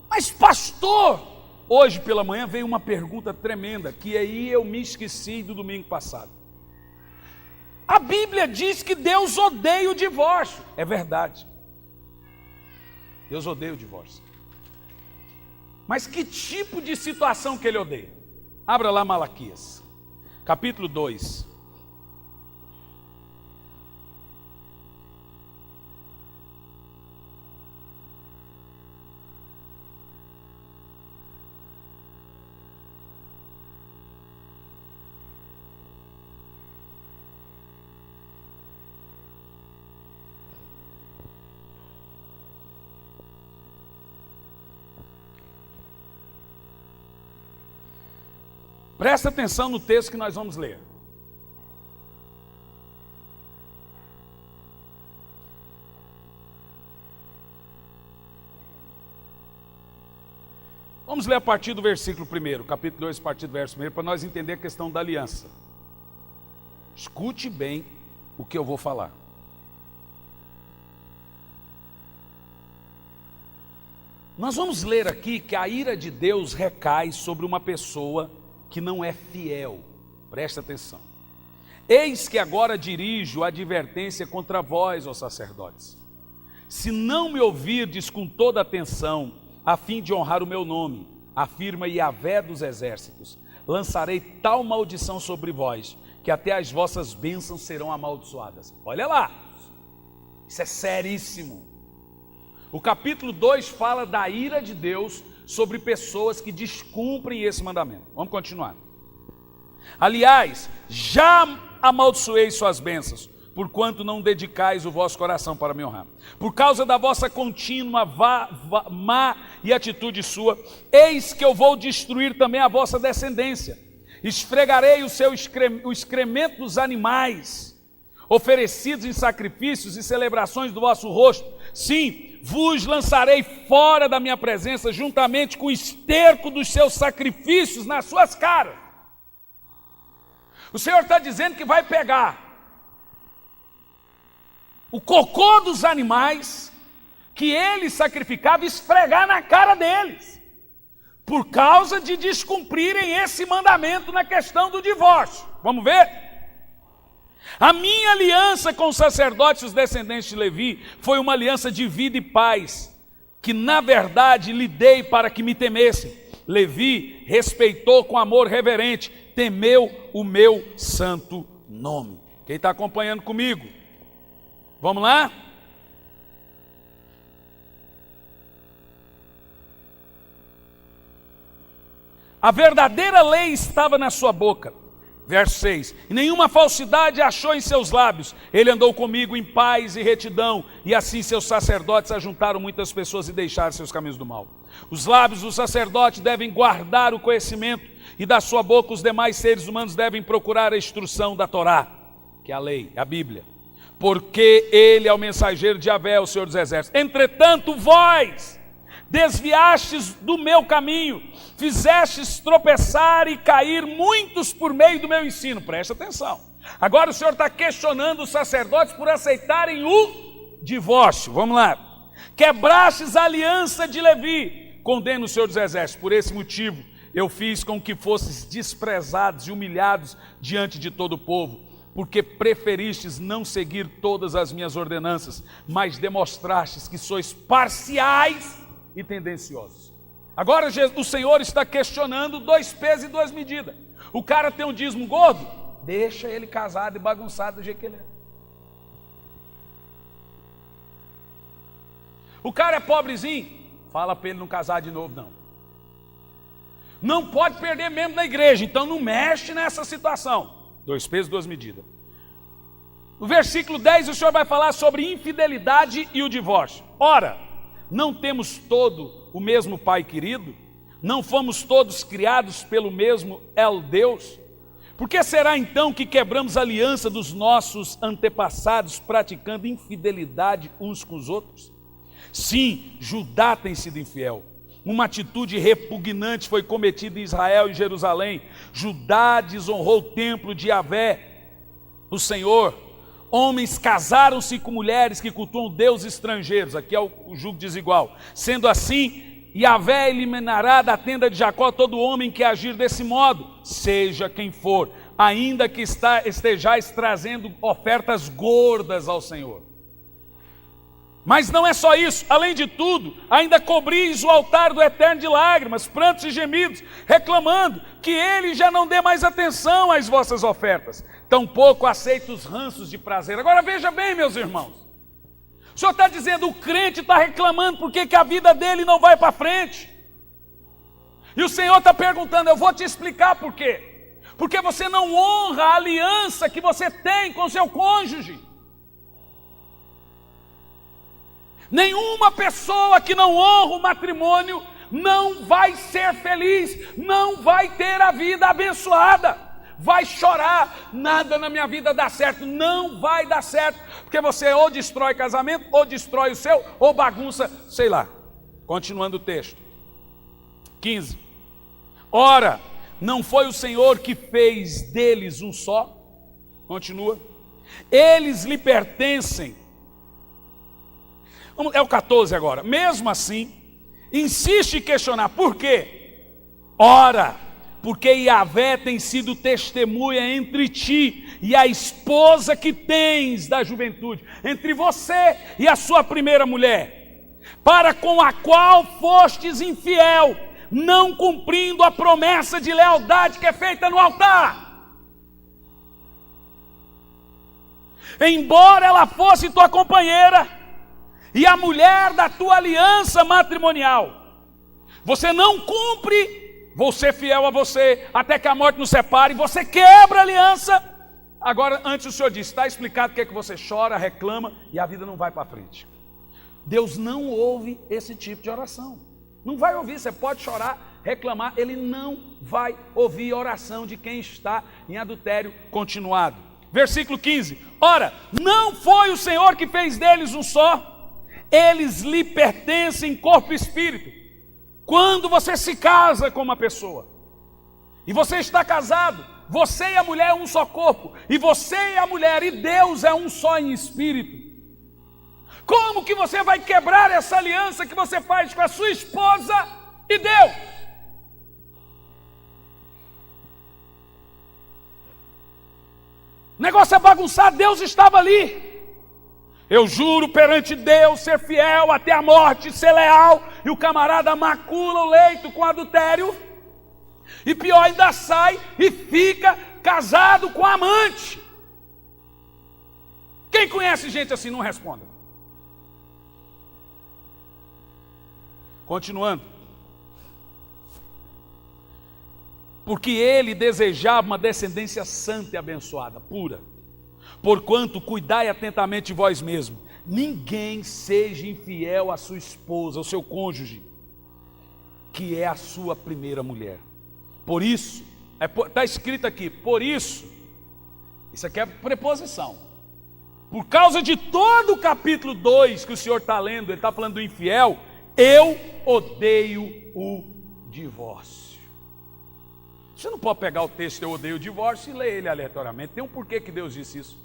S1: Mas pastor, hoje pela manhã veio uma pergunta tremenda, que aí eu me esqueci do domingo passado. A Bíblia diz que Deus odeia o divórcio. É verdade. Deus odeia o divórcio. Mas que tipo de situação que Ele odeia? Abra lá Malaquias, capítulo 2. Presta atenção no texto que nós vamos ler. Vamos ler a partir do versículo 1, capítulo 2, a partir do verso 1, para nós entender a questão da aliança. Escute bem o que eu vou falar. Nós vamos ler aqui que a ira de Deus recai sobre uma pessoa que não é fiel. Presta atenção. Eis que agora dirijo a advertência contra vós, ó sacerdotes. Se não me ouvirdes com toda atenção, a fim de honrar o meu nome, afirma Yahvé dos exércitos, lançarei tal maldição sobre vós, que até as vossas bênçãos serão amaldiçoadas. Olha lá, isso é seríssimo. O capítulo 2 fala da ira de Deus sobre pessoas que descumprem esse mandamento. Vamos continuar. Aliás, já amaldiçoei suas bênçãos, porquanto não dedicais o vosso coração para me honrar. Por causa da vossa contínua má e atitude sua, eis que eu vou destruir também a vossa descendência. Esfregarei o excremento dos animais, oferecidos em sacrifícios e celebrações do vosso rosto. Sim, vos lançarei fora da minha presença, juntamente com o esterco dos seus sacrifícios nas suas caras. O Senhor está dizendo que vai pegar o cocô dos animais que ele sacrificava e esfregar na cara deles, por causa de descumprirem esse mandamento na questão do divórcio. Vamos ver? A minha aliança com os sacerdotes e os descendentes de Levi foi uma aliança de vida e paz, que na verdade lhe dei para que me temessem. Levi respeitou com amor reverente, temeu o meu santo nome. Quem está acompanhando comigo? Vamos lá? A verdadeira lei estava na sua boca. Verso 6, e nenhuma falsidade achou em seus lábios. Ele andou comigo em paz e retidão, e assim seus sacerdotes ajuntaram muitas pessoas e deixaram seus caminhos do mal. Os lábios do sacerdote devem guardar o conhecimento, e da sua boca os demais seres humanos devem procurar a instrução da Torá, que é a lei, a Bíblia. Porque ele é o mensageiro de Yahvé, o Senhor dos exércitos. Entretanto, vós desviastes do meu caminho, fizestes tropeçar e cair muitos por meio do meu ensino. Presta atenção. Agora o Senhor está questionando os sacerdotes por aceitarem o divórcio. Vamos lá. Quebrastes a aliança de Levi. Condena o Senhor dos exércitos. Por esse motivo eu fiz com que fosses desprezados e humilhados diante de todo o povo, porque preferistes não seguir todas as minhas ordenanças, mas demonstrastes que sois parciais e tendenciosos. Agora o Senhor está questionando 2 pesos e 2 medidas. O cara tem um dízimo gordo, deixa ele casado e bagunçado do jeito que ele é. O cara é pobrezinho, fala para ele não casar de novo, não. Não pode perder membro da igreja, então não mexe nessa situação. 2 pesos, 2 medidas. No versículo 10 o Senhor vai falar sobre infidelidade e o divórcio. Ora, não temos todo o mesmo Pai querido? Não fomos todos criados pelo mesmo El Deus? Por que será então que quebramos a aliança dos nossos antepassados, praticando infidelidade uns com os outros? Sim, Judá tem sido infiel. Uma atitude repugnante foi cometida em Israel e Jerusalém. Judá desonrou o templo de Yahvé, o Senhor. Homens casaram-se com mulheres que cultuam deuses estrangeiros. Aqui é o jugo desigual. Sendo assim, Yahvé eliminará da tenda de Jacó todo homem que agir desse modo, seja quem for, ainda que estejais trazendo ofertas gordas ao Senhor. Mas não é só isso, além de tudo, ainda cobris o altar do Eterno de lágrimas, prantos e gemidos, reclamando que ele já não dê mais atenção às vossas ofertas, tampouco aceita os ranços de prazer. Agora veja bem, meus irmãos, o Senhor está dizendo, o crente está reclamando porque que a vida dele não vai para frente, e o Senhor está perguntando, eu vou te explicar por quê, porque você não honra a aliança que você tem com seu cônjuge. Nenhuma pessoa que não honra o matrimônio não vai ser feliz, não vai ter a vida abençoada, vai chorar, nada na minha vida dá certo, não vai dar certo, porque você ou destrói casamento, ou destrói o seu, ou bagunça, sei lá. Continuando o texto, 15. Ora, não foi o Senhor que fez deles um só? Continua. Eles lhe pertencem. É o 14 agora. Mesmo assim, insiste em questionar. Por quê? Ora, porque Yahvé tem sido testemunha entre ti e a esposa que tens da juventude, entre você e a sua primeira mulher, para com a qual fostes infiel, não cumprindo a promessa de lealdade que é feita no altar. Embora ela fosse tua companheira e a mulher da tua aliança matrimonial, você não cumpre, vou ser fiel a você, até que a morte nos separe, você quebra a aliança. Agora, antes o Senhor disse, está explicado o que é que você chora, reclama, e a vida não vai para frente. Deus não ouve esse tipo de oração, não vai ouvir, você pode chorar, reclamar, Ele não vai ouvir a oração de quem está em adultério continuado. Versículo 15, ora, não foi o Senhor que fez deles um só, eles lhe pertencem corpo e espírito. Quando você se casa com uma pessoa, e você está casado, você e a mulher é um só corpo, e você e a mulher e Deus é um só em espírito. Como que você vai quebrar essa aliança que você faz com a sua esposa e Deus? O negócio é bagunçado, Deus estava ali. Eu juro perante Deus ser fiel até a morte, ser leal, e o camarada macula o leito com adultério, e pior ainda sai e fica casado com a amante. Quem conhece gente assim, não responda. Continuando. Porque ele desejava uma descendência santa e abençoada, pura. Porquanto cuidai atentamente de vós mesmos, ninguém seja infiel à sua esposa, ao seu cônjuge, que é a sua primeira mulher. Por isso, está escrito aqui, por isso, isso aqui é preposição. Por causa de todo o capítulo 2 que o Senhor está lendo, ele está falando do infiel, eu odeio o divórcio. Você não pode pegar o texto eu odeio o divórcio e ler ele aleatoriamente, tem um porquê que Deus disse isso.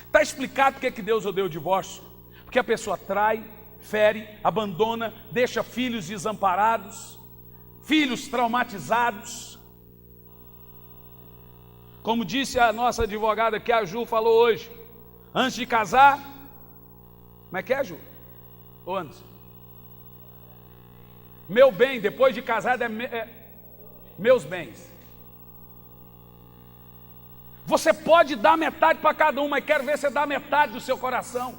S1: Está explicado porque que Deus odeia o divórcio? Porque a pessoa trai, fere, abandona, deixa filhos desamparados, filhos traumatizados. Como disse a nossa advogada que a Ju falou hoje, antes de casar, como é que é, Ju? Ou antes? Meu bem, depois de casado é meus bens. Você pode dar metade para cada um, mas quero ver você dar metade do seu coração.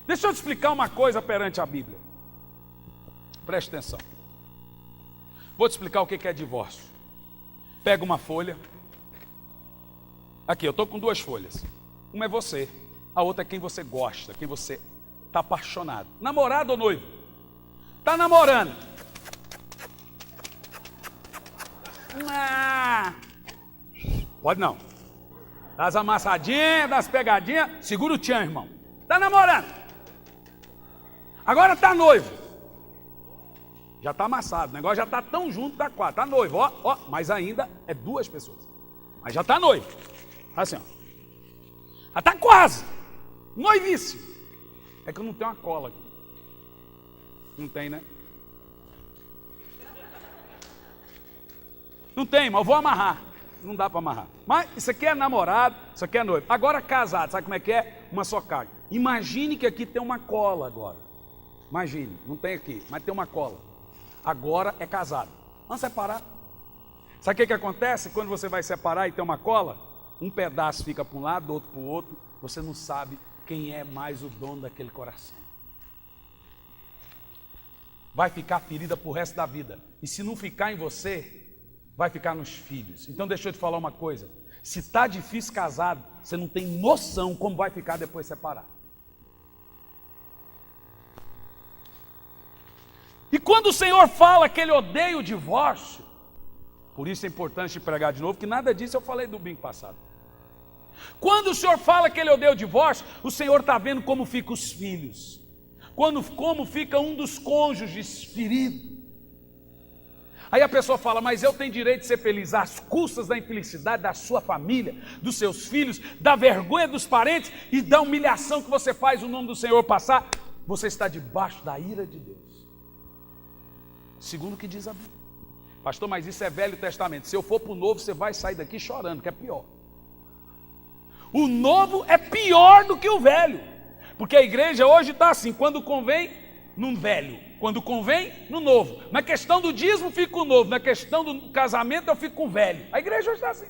S1: Deixa eu te explicar uma coisa perante a Bíblia. Preste atenção. Vou te explicar o que é divórcio. Pega uma folha. Aqui, eu estou com 2 folhas. Uma é você, a outra é quem você gosta, quem você está apaixonado. Namorado ou noivo? Está namorando. Pode não. Das amassadinhas, das pegadinhas, segura o tchan, irmão. Tá namorando. Agora tá noivo. Já tá amassado, o negócio já tá tão junto, tá quatro. Tá noivo, ó, mas ainda é 2 pessoas. Mas já tá noivo. Assim, ó. Já tá quase. Noivíssimo. É que eu não tenho uma cola aqui. Não tem, né? Não tem, mas eu vou amarrar. Não dá para amarrar. Mas isso aqui é namorado, isso aqui é noivo. Agora casado, sabe como é que é? Uma só carne. Imagine que aqui tem uma cola agora. Imagine, não tem aqui, mas tem uma cola. Agora é casado. Vamos separar. Sabe o que acontece? Quando você vai separar e tem uma cola, um pedaço fica para um lado, outro para o outro. Você não sabe quem é mais o dono daquele coração. Vai ficar ferida pro resto da vida. E se não ficar em você, vai ficar nos filhos. Então deixa eu te falar uma coisa. Se está difícil casado, você não tem noção como vai ficar depois separado. E quando o Senhor fala que Ele odeia o divórcio, por isso é importante pregar de novo, que nada disso eu falei do domingo passado. Quando o Senhor fala que Ele odeia o divórcio, o Senhor está vendo como ficam os filhos. Como fica um dos cônjuges ferido. Aí a pessoa fala, mas eu tenho direito de ser feliz às custas da infelicidade da sua família, dos seus filhos, da vergonha dos parentes e da humilhação que você faz o nome do Senhor passar. Você está debaixo da ira de Deus. Segundo o que diz a Bíblia. Pastor, mas isso é Velho Testamento. Se eu for para o Novo, você vai sair daqui chorando, que é pior. O Novo é pior do que o Velho. Porque a igreja hoje está assim, quando convém, no Velho. Quando convém, no Novo. Na questão do dízimo, fico com o Novo. Na questão do casamento, eu fico com o Velho. A igreja hoje está assim.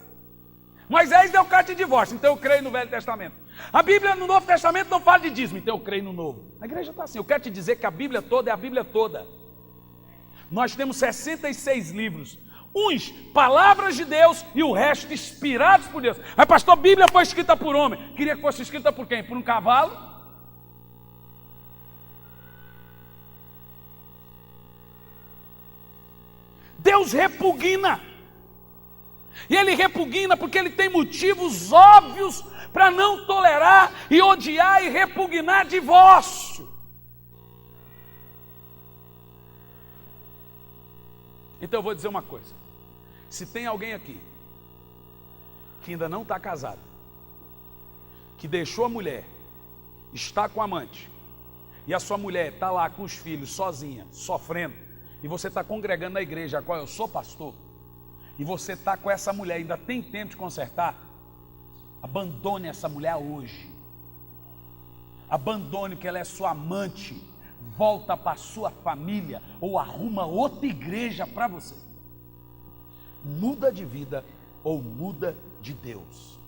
S1: Moisés deu carta de divórcio, então eu creio no Velho Testamento. A Bíblia no Novo Testamento não fala de dízimo, então eu creio no Novo. A igreja está assim. Eu quero te dizer que a Bíblia toda é a Bíblia toda. Nós temos 66 livros. Uns, palavras de Deus, e o resto inspirados por Deus. Mas pastor, a Bíblia foi escrita por homem. Queria que fosse escrita por quem? Por um cavalo? Deus repugna. E Ele repugna porque Ele tem motivos óbvios para não tolerar e odiar e repugnar divórcio. Então eu vou dizer uma coisa. Se tem alguém aqui que ainda não está casado, que deixou a mulher, está com a amante, e a sua mulher está lá com os filhos, sozinha, sofrendo, e você está congregando na igreja a qual eu sou pastor, e você está com essa mulher, ainda tem tempo de consertar, abandone essa mulher hoje. Abandone, porque ela é sua amante. Volta para a sua família ou arruma outra igreja para você. Muda de vida ou muda de Deus.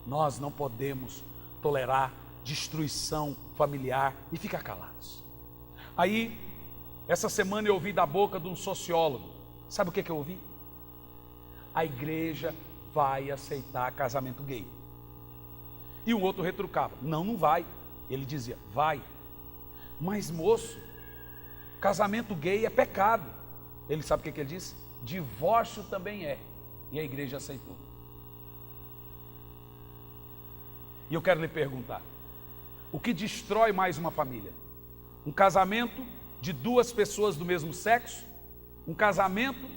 S1: Nós não podemos tolerar destruição familiar e ficar calados. Aí, essa semana eu ouvi da boca de um sociólogo. Sabe o que eu ouvi? A igreja vai aceitar casamento gay. E um outro retrucava, não vai. Ele dizia, vai. Mas moço, casamento gay é pecado. Ele sabe o que ele disse? Divórcio também é. E a igreja aceitou. E eu quero lhe perguntar, o que destrói mais uma família? Um casamento de 2 pessoas do mesmo sexo? Um casamento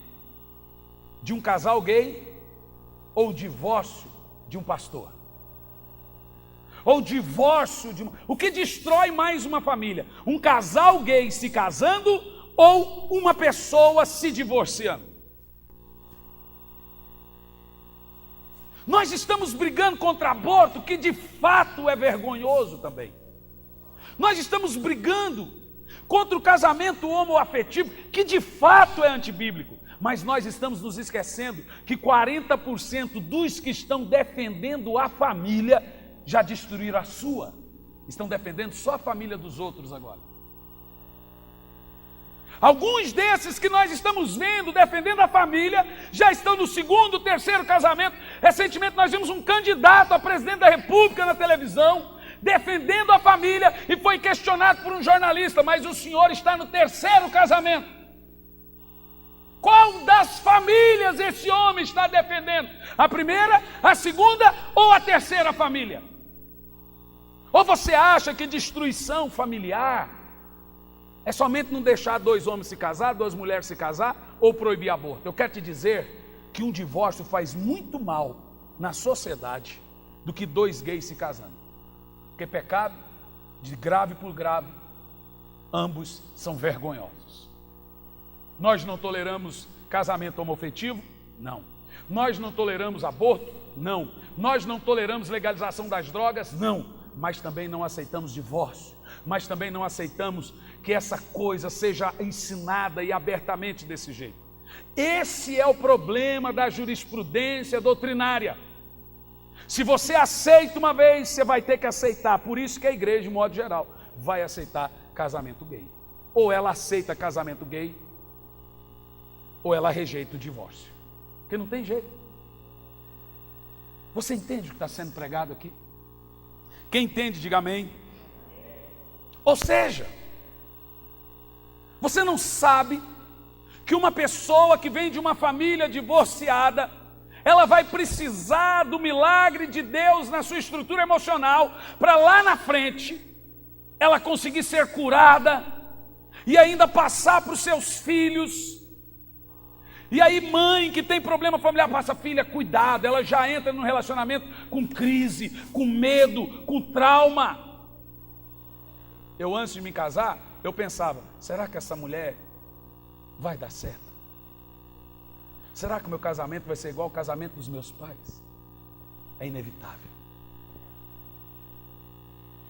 S1: de um casal gay? Ou o divórcio de um pastor? Ou divórcio de... O que destrói mais uma família? Um casal gay se casando ou uma pessoa se divorciando? Nós estamos brigando contra aborto, que de fato é vergonhoso também. Nós estamos brigando contra o casamento homoafetivo, que de fato é antibíblico. Mas nós estamos nos esquecendo que 40% dos que estão defendendo a família já destruíram a sua, estão defendendo só a família dos outros agora. Alguns desses que nós estamos vendo defendendo a família já estão no 2º, 3º casamento. Recentemente nós vimos um candidato a presidente da República na televisão defendendo a família e foi questionado por um jornalista, mas o senhor está no 3º casamento. Qual das famílias esse homem está defendendo? A primeira, a segunda ou a terceira família? Ou você acha que destruição familiar é somente não deixar dois homens se casar, duas mulheres se casar, ou proibir aborto? Eu quero te dizer que um divórcio faz muito mal na sociedade do que dois gays se casando. Porque pecado, de grave por grave, ambos são vergonhosos. Nós não toleramos casamento homoafetivo? Não. Nós não toleramos aborto? Não. Nós não toleramos legalização das drogas? Não. Mas também não aceitamos divórcio. Mas também não aceitamos que essa coisa seja ensinada e abertamente desse jeito. Esse é o problema da jurisprudência doutrinária. Se você aceita uma vez, você vai ter que aceitar. Por isso que a igreja, de modo geral, vai aceitar casamento gay. Ou ela aceita casamento gay, ou ela rejeita o divórcio. Porque não tem jeito. Você entende o que está sendo pregado aqui? Quem entende, diga amém. Ou seja, você não sabe que uma pessoa que vem de uma família divorciada, ela vai precisar do milagre de Deus na sua estrutura emocional, para lá na frente, ela conseguir ser curada, e ainda passar para os seus filhos. E aí mãe que tem problema familiar, passa, filha, cuidado, ela já entra no relacionamento com crise, com medo, com trauma. Eu antes de me casar, eu pensava, será que essa mulher vai dar certo? Será que o meu casamento vai ser igual ao casamento dos meus pais? É inevitável.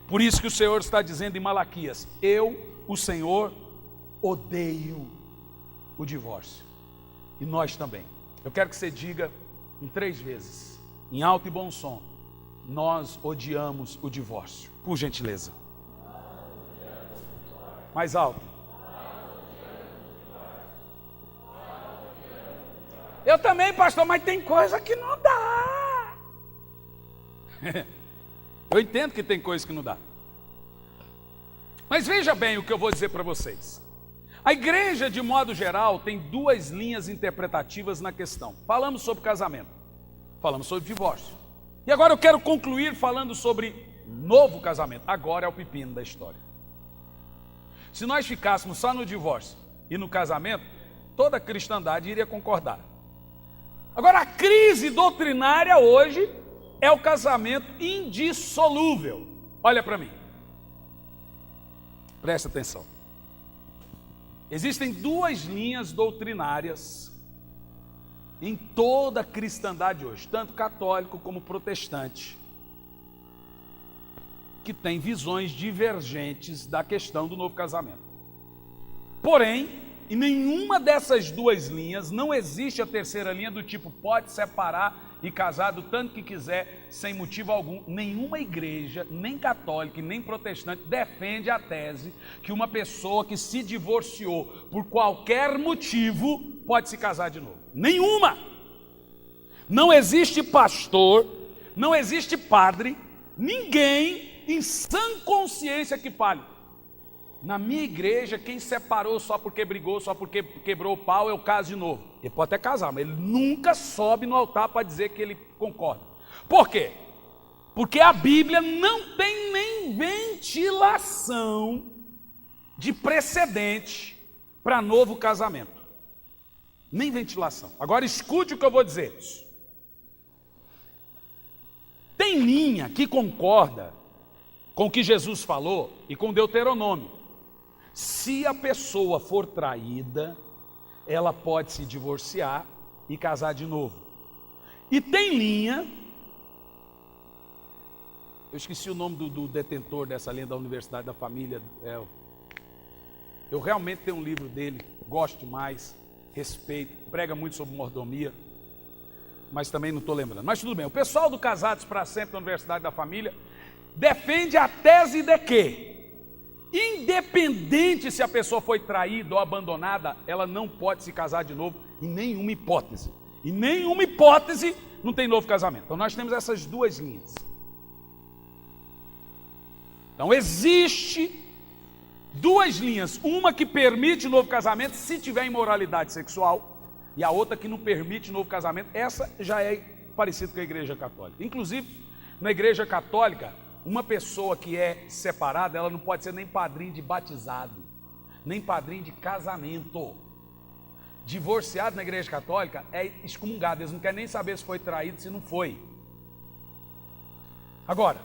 S1: Por isso que o Senhor está dizendo em Malaquias, eu, o Senhor, odeio o divórcio. E nós também. Eu quero que você diga em 3 vezes, em alto e bom som, nós odiamos o divórcio. Por gentileza. Mais alto. Eu também, pastor, mas tem coisa que não dá. Eu entendo que tem coisa que não dá. Mas veja bem o que eu vou dizer para vocês. A igreja, de modo geral, tem 2 linhas interpretativas na questão. Falamos sobre casamento, falamos sobre divórcio. E agora eu quero concluir falando sobre novo casamento. Agora é o pepino da história. Se nós ficássemos só no divórcio e no casamento, toda a cristandade iria concordar. Agora, a crise doutrinária hoje é o casamento indissolúvel. Olha para mim. Presta atenção. Existem 2 linhas doutrinárias em toda a cristandade hoje, tanto católico como protestante, que tem visões divergentes da questão do novo casamento. Porém, em nenhuma dessas 2 linhas não existe a terceira linha do tipo pode separar e casar do tanto que quiser, sem motivo algum. Nenhuma igreja, nem católica e nem protestante, defende a tese que uma pessoa que se divorciou por qualquer motivo pode se casar de novo. Nenhuma! Não existe pastor, não existe padre, ninguém em sã consciência que fale. Na minha igreja, quem separou só porque brigou, só porque quebrou o pau, eu caso de novo. Ele pode até casar, mas ele nunca sobe no altar para dizer que ele concorda. Por quê? Porque a Bíblia não tem nem ventilação de precedente para novo casamento. Nem ventilação. Agora escute o que eu vou dizer. Tem linha que concorda com o que Jesus falou e com Deuteronômio. Se a pessoa for traída, ela pode se divorciar e casar de novo. E tem linha, eu esqueci o nome do detentor dessa linha da Universidade da Família. Eu realmente tenho um livro dele, gosto demais, respeito, prega muito sobre mordomia, mas também não estou lembrando. Mas tudo bem, o pessoal do Casados para Sempre da Universidade da Família defende a tese de que, independente se a pessoa foi traída ou abandonada, ela não pode se casar de novo em nenhuma hipótese. Em nenhuma hipótese não tem novo casamento. Então nós temos essas 2 linhas. Então existe 2 linhas. Uma que permite novo casamento se tiver imoralidade sexual. e a outra que não permite novo casamento. Essa já é parecida com a Igreja Católica. Inclusive, na Igreja Católica, uma pessoa que é separada, ela não pode ser nem padrinho de batizado, nem padrinho de casamento. Divorciado na Igreja Católica é excomungado, eles não querem nem saber se foi traído, se não foi. Agora,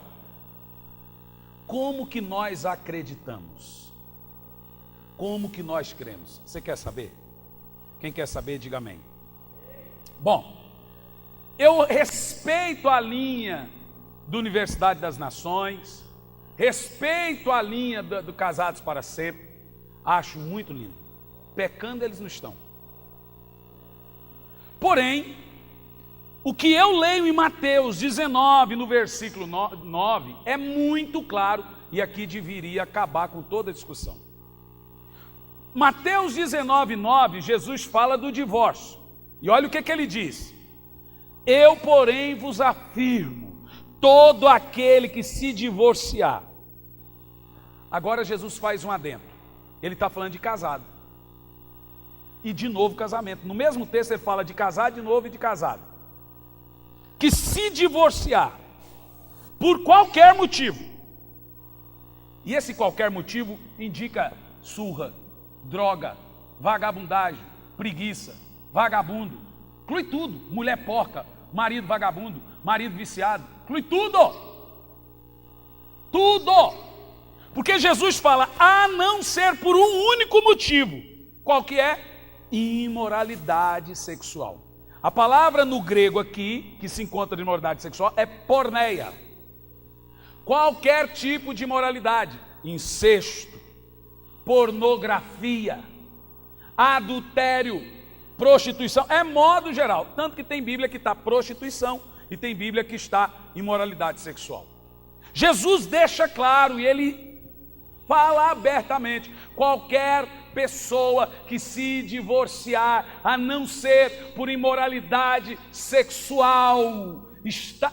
S1: como que nós acreditamos? Como que nós cremos? Você quer saber? Quem quer saber, diga amém. Bom, eu respeito a linha da Universidade das Nações, respeito a linha do Casados para Sempre, acho muito lindo. Pecando eles não estão. Porém, o que eu leio em Mateus 19, no versículo 9, é muito claro, e aqui deveria acabar com toda a discussão. Mateus 19, 9, Jesus fala do divórcio. E olha o que ele diz. Eu, porém, vos afirmo, todo aquele que se divorciar. Agora Jesus faz um adendo. Ele está falando de casado. E de novo casamento. No mesmo texto ele fala de casado de novo e de casado. Que se divorciar, por qualquer motivo. E esse qualquer motivo indica surra, droga, vagabundagem, preguiça, vagabundo, inclui tudo, mulher porca, marido vagabundo, marido viciado, inclui tudo, tudo, porque Jesus fala, a não ser por um único motivo, qual que é? Imoralidade sexual. A palavra no grego aqui, que se encontra de imoralidade sexual, é porneia, qualquer tipo de imoralidade, incesto, pornografia, adultério, prostituição, é modo geral. Tanto que tem Bíblia que está prostituição e tem Bíblia que está imoralidade sexual. Jesus deixa claro e ele fala abertamente, qualquer pessoa que se divorciar, a não ser por imoralidade sexual,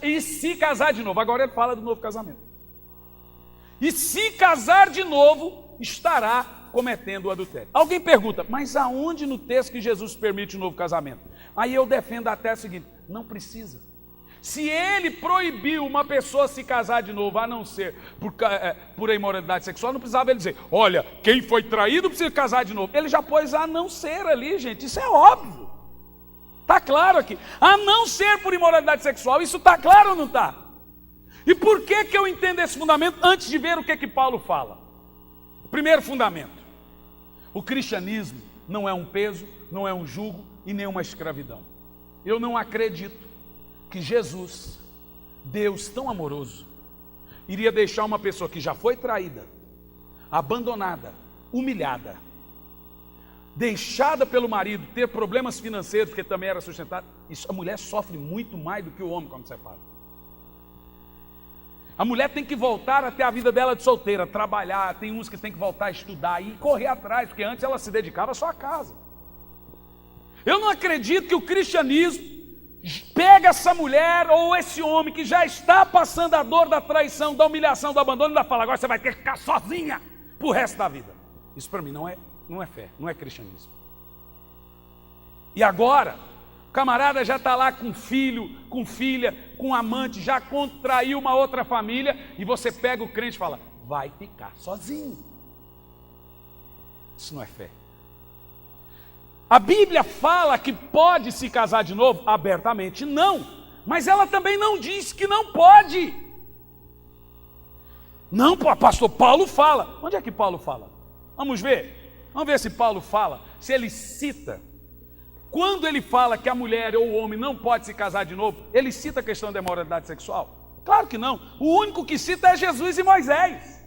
S1: e se casar de novo, agora ele fala do novo casamento. E se casar de novo, estará cometendo o adultério. Alguém pergunta, mas aonde no texto que Jesus permite o novo casamento? Aí eu defendo até o seguinte, não precisa. Se ele proibiu uma pessoa se casar de novo, a não ser por imoralidade sexual, não precisava ele dizer, olha, quem foi traído precisa casar de novo. Ele já pôs a não ser ali, gente, isso é óbvio. Está claro aqui. A não ser por imoralidade sexual, isso está claro ou não está? E por que eu entendo esse fundamento antes de ver o que Paulo fala? Primeiro fundamento, o cristianismo não é um peso, não é um jugo e nem uma escravidão. Eu não acredito que Jesus, Deus tão amoroso, iria deixar uma pessoa que já foi traída, abandonada, humilhada, deixada pelo marido, ter problemas financeiros, porque também era sustentada. Isso, a mulher sofre muito mais do que o homem quando separa. A mulher tem que voltar a ter a vida dela de solteira, trabalhar, tem uns que tem que voltar a estudar e correr atrás, porque antes ela se dedicava só à casa. Eu não acredito que o cristianismo pega essa mulher ou esse homem que já está passando a dor da traição, da humilhação, do abandono, e ainda fala, agora você vai ter que ficar sozinha pro resto da vida. Isso para mim não é fé, não é cristianismo. E agora, o camarada já está lá com filho, com filha, com amante, já contraiu uma outra família, e você pega o crente e fala, vai ficar sozinho. Isso não é fé. A Bíblia fala que pode se casar de novo? Abertamente não, mas ela também não diz que não pode. Não, pastor, Paulo fala. Onde é que Paulo fala? Vamos ver se Paulo fala, se ele cita. Quando ele fala que a mulher ou o homem não pode se casar de novo, ele cita a questão da imoralidade sexual? Claro que não. O único que cita é Jesus e Moisés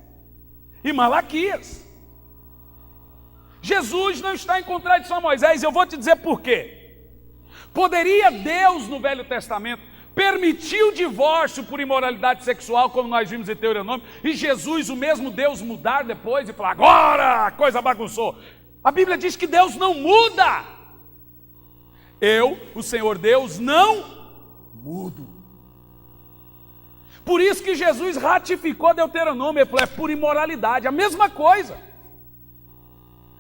S1: e Malaquias. Jesus não está em contradição a Moisés, eu vou te dizer por quê. Poderia Deus no Velho Testamento permitir o divórcio por imoralidade sexual, como nós vimos em Deuteronômio, e Jesus, o mesmo Deus, mudar depois e falar, agora a coisa bagunçou? A Bíblia diz que Deus não muda. Eu, o Senhor Deus, não mudo. Por isso que Jesus ratificou Deuteronômio, ele falou, é por imoralidade, a mesma coisa.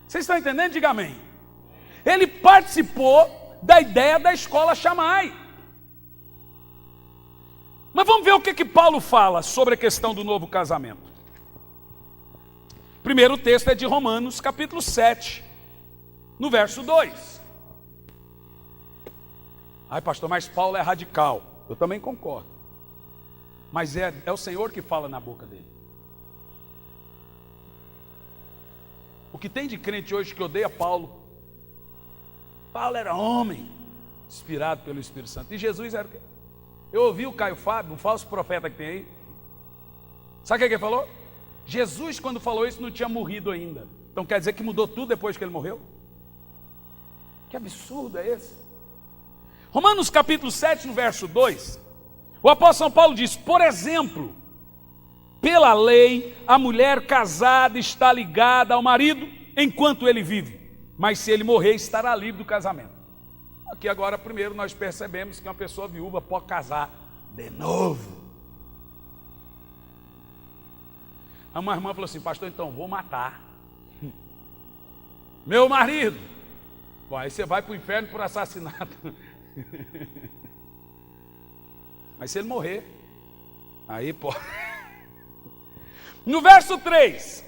S1: Vocês estão entendendo? Diga amém. Ele participou da ideia da escola Shammai. Mas vamos ver o que Paulo fala sobre a questão do novo casamento. O primeiro texto é de Romanos, capítulo 7, no verso 2. Ai, pastor, mas Paulo é radical. Eu também concordo. Mas é o Senhor que fala na boca dele. O que tem de crente hoje que odeia Paulo? Paulo era homem, inspirado pelo Espírito Santo. E Jesus era o quê? Eu ouvi o Caio Fábio, um falso profeta que tem aí. Sabe o que ele falou? Jesus, quando falou isso, não tinha morrido ainda. Então quer dizer que mudou tudo depois que ele morreu? Que absurdo é esse? Romanos capítulo 7, no verso 2, o apóstolo São Paulo diz: por exemplo, pela lei, a mulher casada está ligada ao marido enquanto ele vive, mas se ele morrer, estará livre do casamento. Aqui agora, primeiro, nós percebemos que uma pessoa viúva pode casar de novo. Uma irmã falou assim: pastor, então vou matar meu marido. Bom, aí você vai para o inferno por assassinato. Mas se ele morrer, aí pode. No verso 3,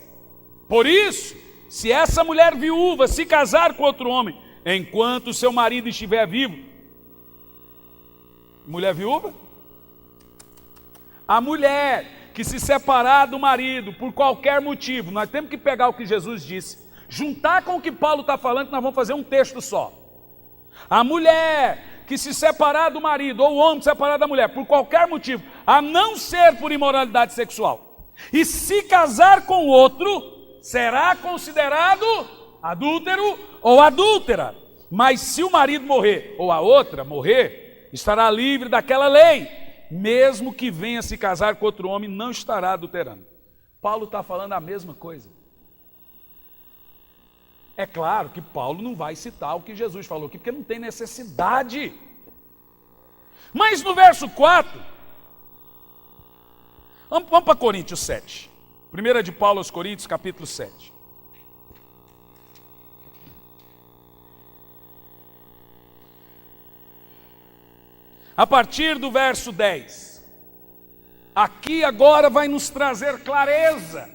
S1: por isso, se essa mulher viúva se casar com outro homem, enquanto seu marido estiver vivo, mulher viúva? A mulher que se separar do marido por qualquer motivo, nós temos que pegar o que Jesus disse, juntar com o que Paulo está falando, que nós vamos fazer um texto só. A mulher que se separar do marido, ou o homem separar da mulher, por qualquer motivo, a não ser por imoralidade sexual, e se casar com outro, será considerado adúltero ou adúltera. Mas se o marido morrer, ou a outra morrer, estará livre daquela lei. Mesmo que venha se casar com outro homem, não estará adulterando. Paulo está falando a mesma coisa. É claro que Paulo não vai citar o que Jesus falou aqui, porque não tem necessidade. Mas no verso 4, vamos para Coríntios 7. Primeira de Paulo aos Coríntios, capítulo 7. A partir do verso 10. Aqui agora vai nos trazer clareza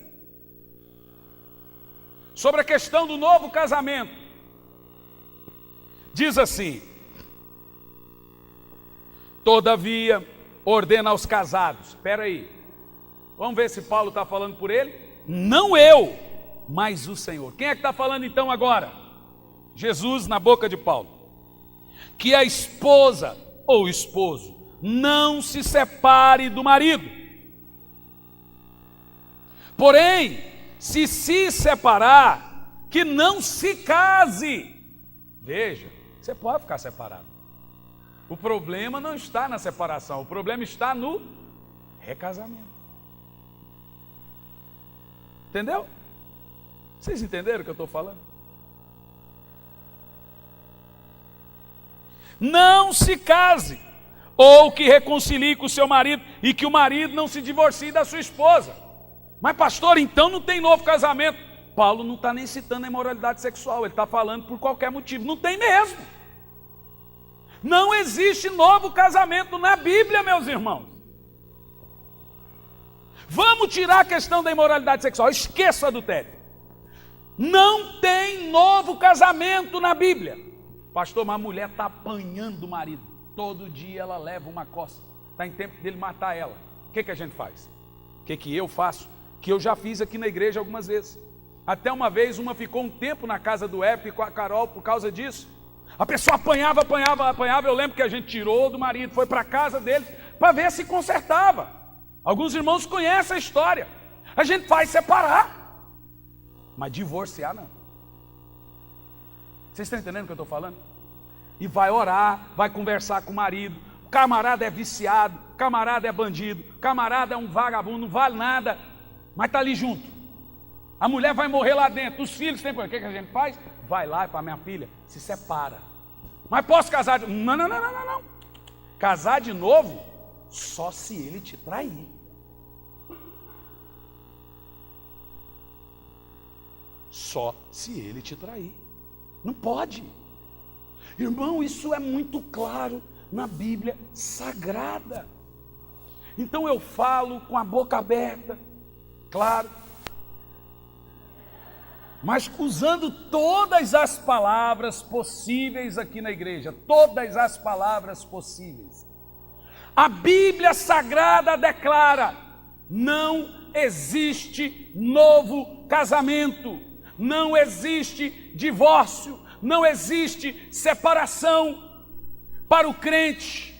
S1: sobre a questão do novo casamento. Diz assim: todavia, ordena aos casados. Espera aí, vamos ver se Paulo está falando por ele? Não eu, mas o Senhor. Quem é que está falando então agora? Jesus na boca de Paulo. Que a esposa ou esposo não se separe do marido. Porém, se separar, que não se case. Veja, você pode ficar separado. O problema não está na separação, o problema está no recasamento. Entendeu? Vocês entenderam o que eu estou falando? Não se case, ou que reconcilie com o seu marido, e que o marido não se divorcie da sua esposa. Mas pastor, então não tem novo casamento. Paulo não está nem citando a imoralidade sexual, ele está falando por qualquer motivo. Não tem mesmo. Não existe novo casamento na Bíblia, meus irmãos. Vamos tirar a questão da imoralidade sexual, esqueça o adultério. Não tem novo casamento na Bíblia. Pastor, mas a mulher está apanhando o marido. Todo dia ela leva uma coça. Está em tempo dele matar ela. O que a gente faz? O que eu faço? Que eu já fiz aqui na igreja algumas vezes. Até uma vez, uma ficou um tempo na casa do Epe com a Carol por causa disso. A pessoa apanhava. Eu lembro que a gente tirou do marido, foi para a casa dele para ver se consertava. Alguns irmãos conhecem a história. A gente faz separar, mas divorciar não. Vocês estão entendendo o que eu estou falando? E vai orar, vai conversar com o marido. O camarada é viciado, o camarada é bandido, o camarada é um vagabundo, não vale nada, mas está ali junto. A mulher vai morrer lá dentro, os filhos têm problema. O que a gente faz? Vai lá para minha filha, se separa. Mas posso casar de... Não. Casar de novo, só se ele te trair. Só se ele te trair. Não pode. Irmão, isso é muito claro na Bíblia Sagrada. Então eu falo com a boca aberta, claro, mas usando todas as palavras possíveis aqui na igreja, todas as palavras possíveis. A Bíblia Sagrada declara: não existe novo casamento, não existe divórcio, não existe separação para o crente,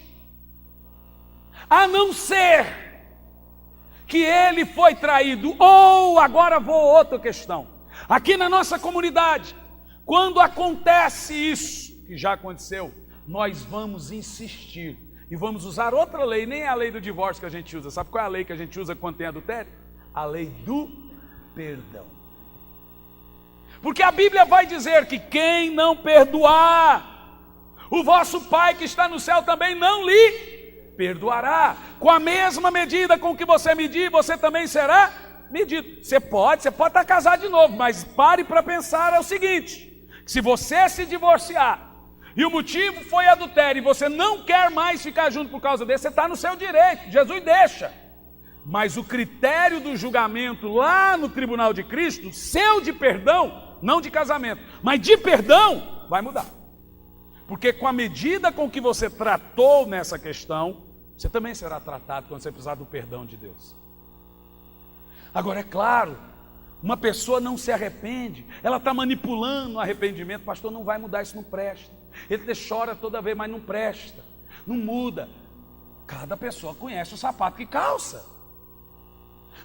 S1: a não ser que ele foi traído. Ou, agora vou a outra questão. Aqui na nossa comunidade, quando acontece isso, que já aconteceu, nós vamos insistir e vamos usar outra lei, nem é a lei do divórcio que a gente usa. Sabe qual é a lei que a gente usa quando tem adultério? A lei do perdão. Porque a Bíblia vai dizer que quem não perdoar, o vosso Pai que está no céu também não lhe perdoará. Com a mesma medida com que você medir, você também será medido. Você pode estar casado de novo, mas pare para pensar é o seguinte: se você se divorciar e o motivo foi adultério e você não quer mais ficar junto por causa desse, você está no seu direito, Jesus deixa. Mas o critério do julgamento lá no tribunal de Cristo, seu de perdão, não de casamento, mas de perdão, vai mudar. Porque com a medida com que você tratou nessa questão, você também será tratado quando você precisar do perdão de Deus. Agora, é claro, uma pessoa não se arrepende, ela está manipulando o arrependimento. Pastor, não vai mudar, isso não presta. Ele chora toda vez, mas não presta, não muda. Cada pessoa conhece o sapato que calça.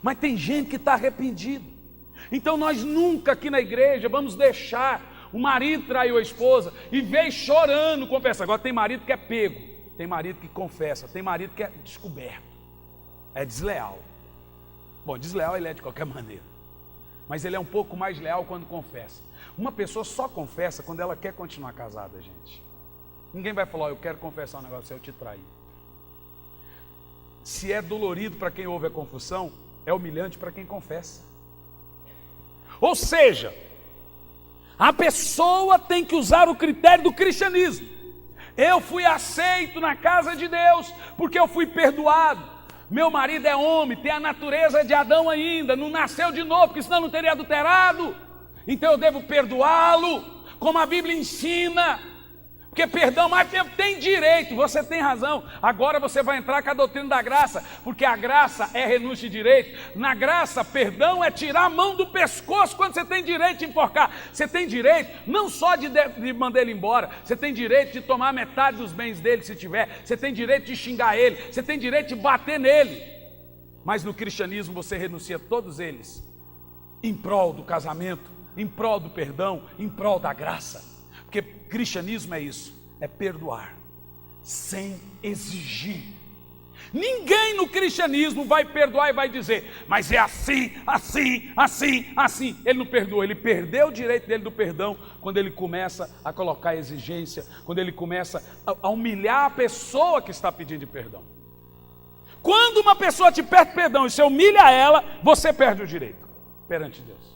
S1: Mas tem gente que está arrependido. Então nós nunca aqui na igreja vamos deixar o marido traiu a esposa e veio chorando, confessa. Agora tem marido que é pego, tem marido que confessa, tem marido que é descoberto, é desleal. Bom, desleal ele é de qualquer maneira, mas ele é um pouco mais leal quando confessa. Uma pessoa só confessa quando ela quer continuar casada, gente. Ninguém vai falar: eu quero confessar um negócio, eu te traí. Se é dolorido para quem ouve a confissão, é humilhante para quem confessa. Ou seja, a pessoa tem que usar o critério do cristianismo. Eu fui aceito na casa de Deus porque eu fui perdoado. Meu marido é homem, tem a natureza de Adão ainda, não nasceu de novo, porque senão não teria adulterado. Então eu devo perdoá-lo, como a Bíblia ensina. Porque perdão, mas tem direito, você tem razão. Agora você vai entrar com a doutrina da graça, porque a graça é renúncia de direito. Na graça, perdão é tirar a mão do pescoço quando você tem direito de enforcar. Você tem direito não só de mandar ele embora, você tem direito de tomar metade dos bens dele se tiver, você tem direito de xingar ele, você tem direito de bater nele. Mas no cristianismo você renuncia a todos eles em prol do casamento, em prol do perdão, em prol da graça. Porque cristianismo é isso, é perdoar, sem exigir. Ninguém no cristianismo vai perdoar e vai dizer: mas é assim, assim, assim, assim. Ele não perdoa, ele perdeu o direito dele do perdão quando ele começa a colocar exigência, quando ele começa a humilhar a pessoa que está pedindo perdão. Quando uma pessoa te pede perdão e você humilha ela, você perde o direito perante Deus.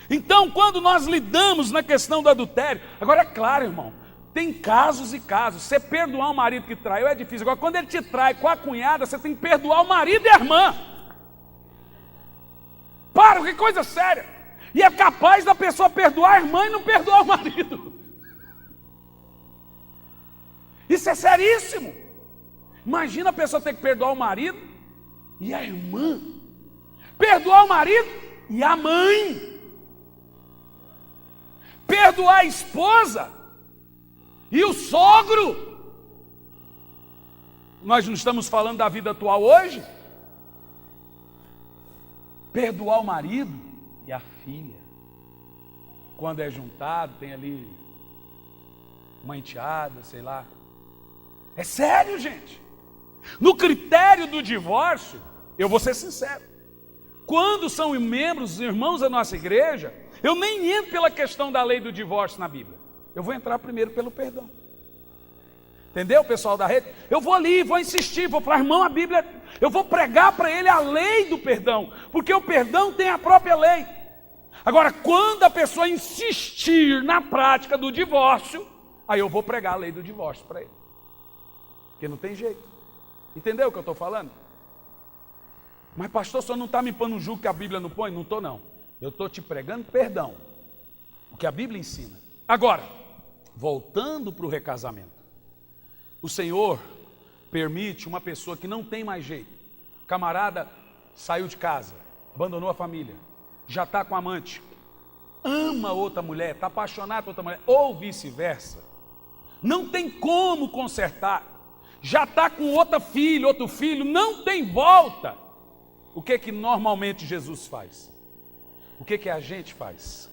S1: Então, quando nós lidamos na questão do adultério, agora é claro, irmão, tem casos e casos. Você perdoar um marido que traiu é difícil. Agora, quando ele te trai com a cunhada, você tem que perdoar o marido e a irmã. Para, que coisa séria. E é capaz da pessoa perdoar a irmã e não perdoar o marido. Isso é seríssimo. Imagina a pessoa ter que perdoar o marido e a irmã, perdoar o marido e a mãe, perdoar a esposa e o sogro. Nós não estamos falando da vida atual hoje? Perdoar o marido e a filha. Quando é juntado, tem ali uma enteada, sei lá. É sério, gente. No critério do divórcio, eu vou ser sincero, quando são membros, irmãos da nossa igreja, eu nem entro pela questão da lei do divórcio na Bíblia. Eu vou entrar primeiro pelo perdão. Entendeu, pessoal da rede? Eu vou ali, vou insistir, vou falar: irmão, a Bíblia, eu vou pregar para ele a lei do perdão, porque o perdão tem a própria lei. Agora, quando a pessoa insistir na prática do divórcio, Aí eu vou pregar a lei do divórcio para ele. Porque não tem jeito. Entendeu o que eu estou falando? Mas pastor, o senhor não está me pondo um jugo que a Bíblia não põe? Não estou não. Eu estou te pregando perdão. O que a Bíblia ensina. Agora, voltando para o recasamento. O Senhor permite uma pessoa que não tem mais jeito. Camarada saiu de casa, abandonou a família, já está com amante, ama outra mulher, está apaixonado por outra mulher, ou vice-versa. Não tem como consertar. Já está com outro filho, não tem volta. O que normalmente Jesus faz? O que a gente faz?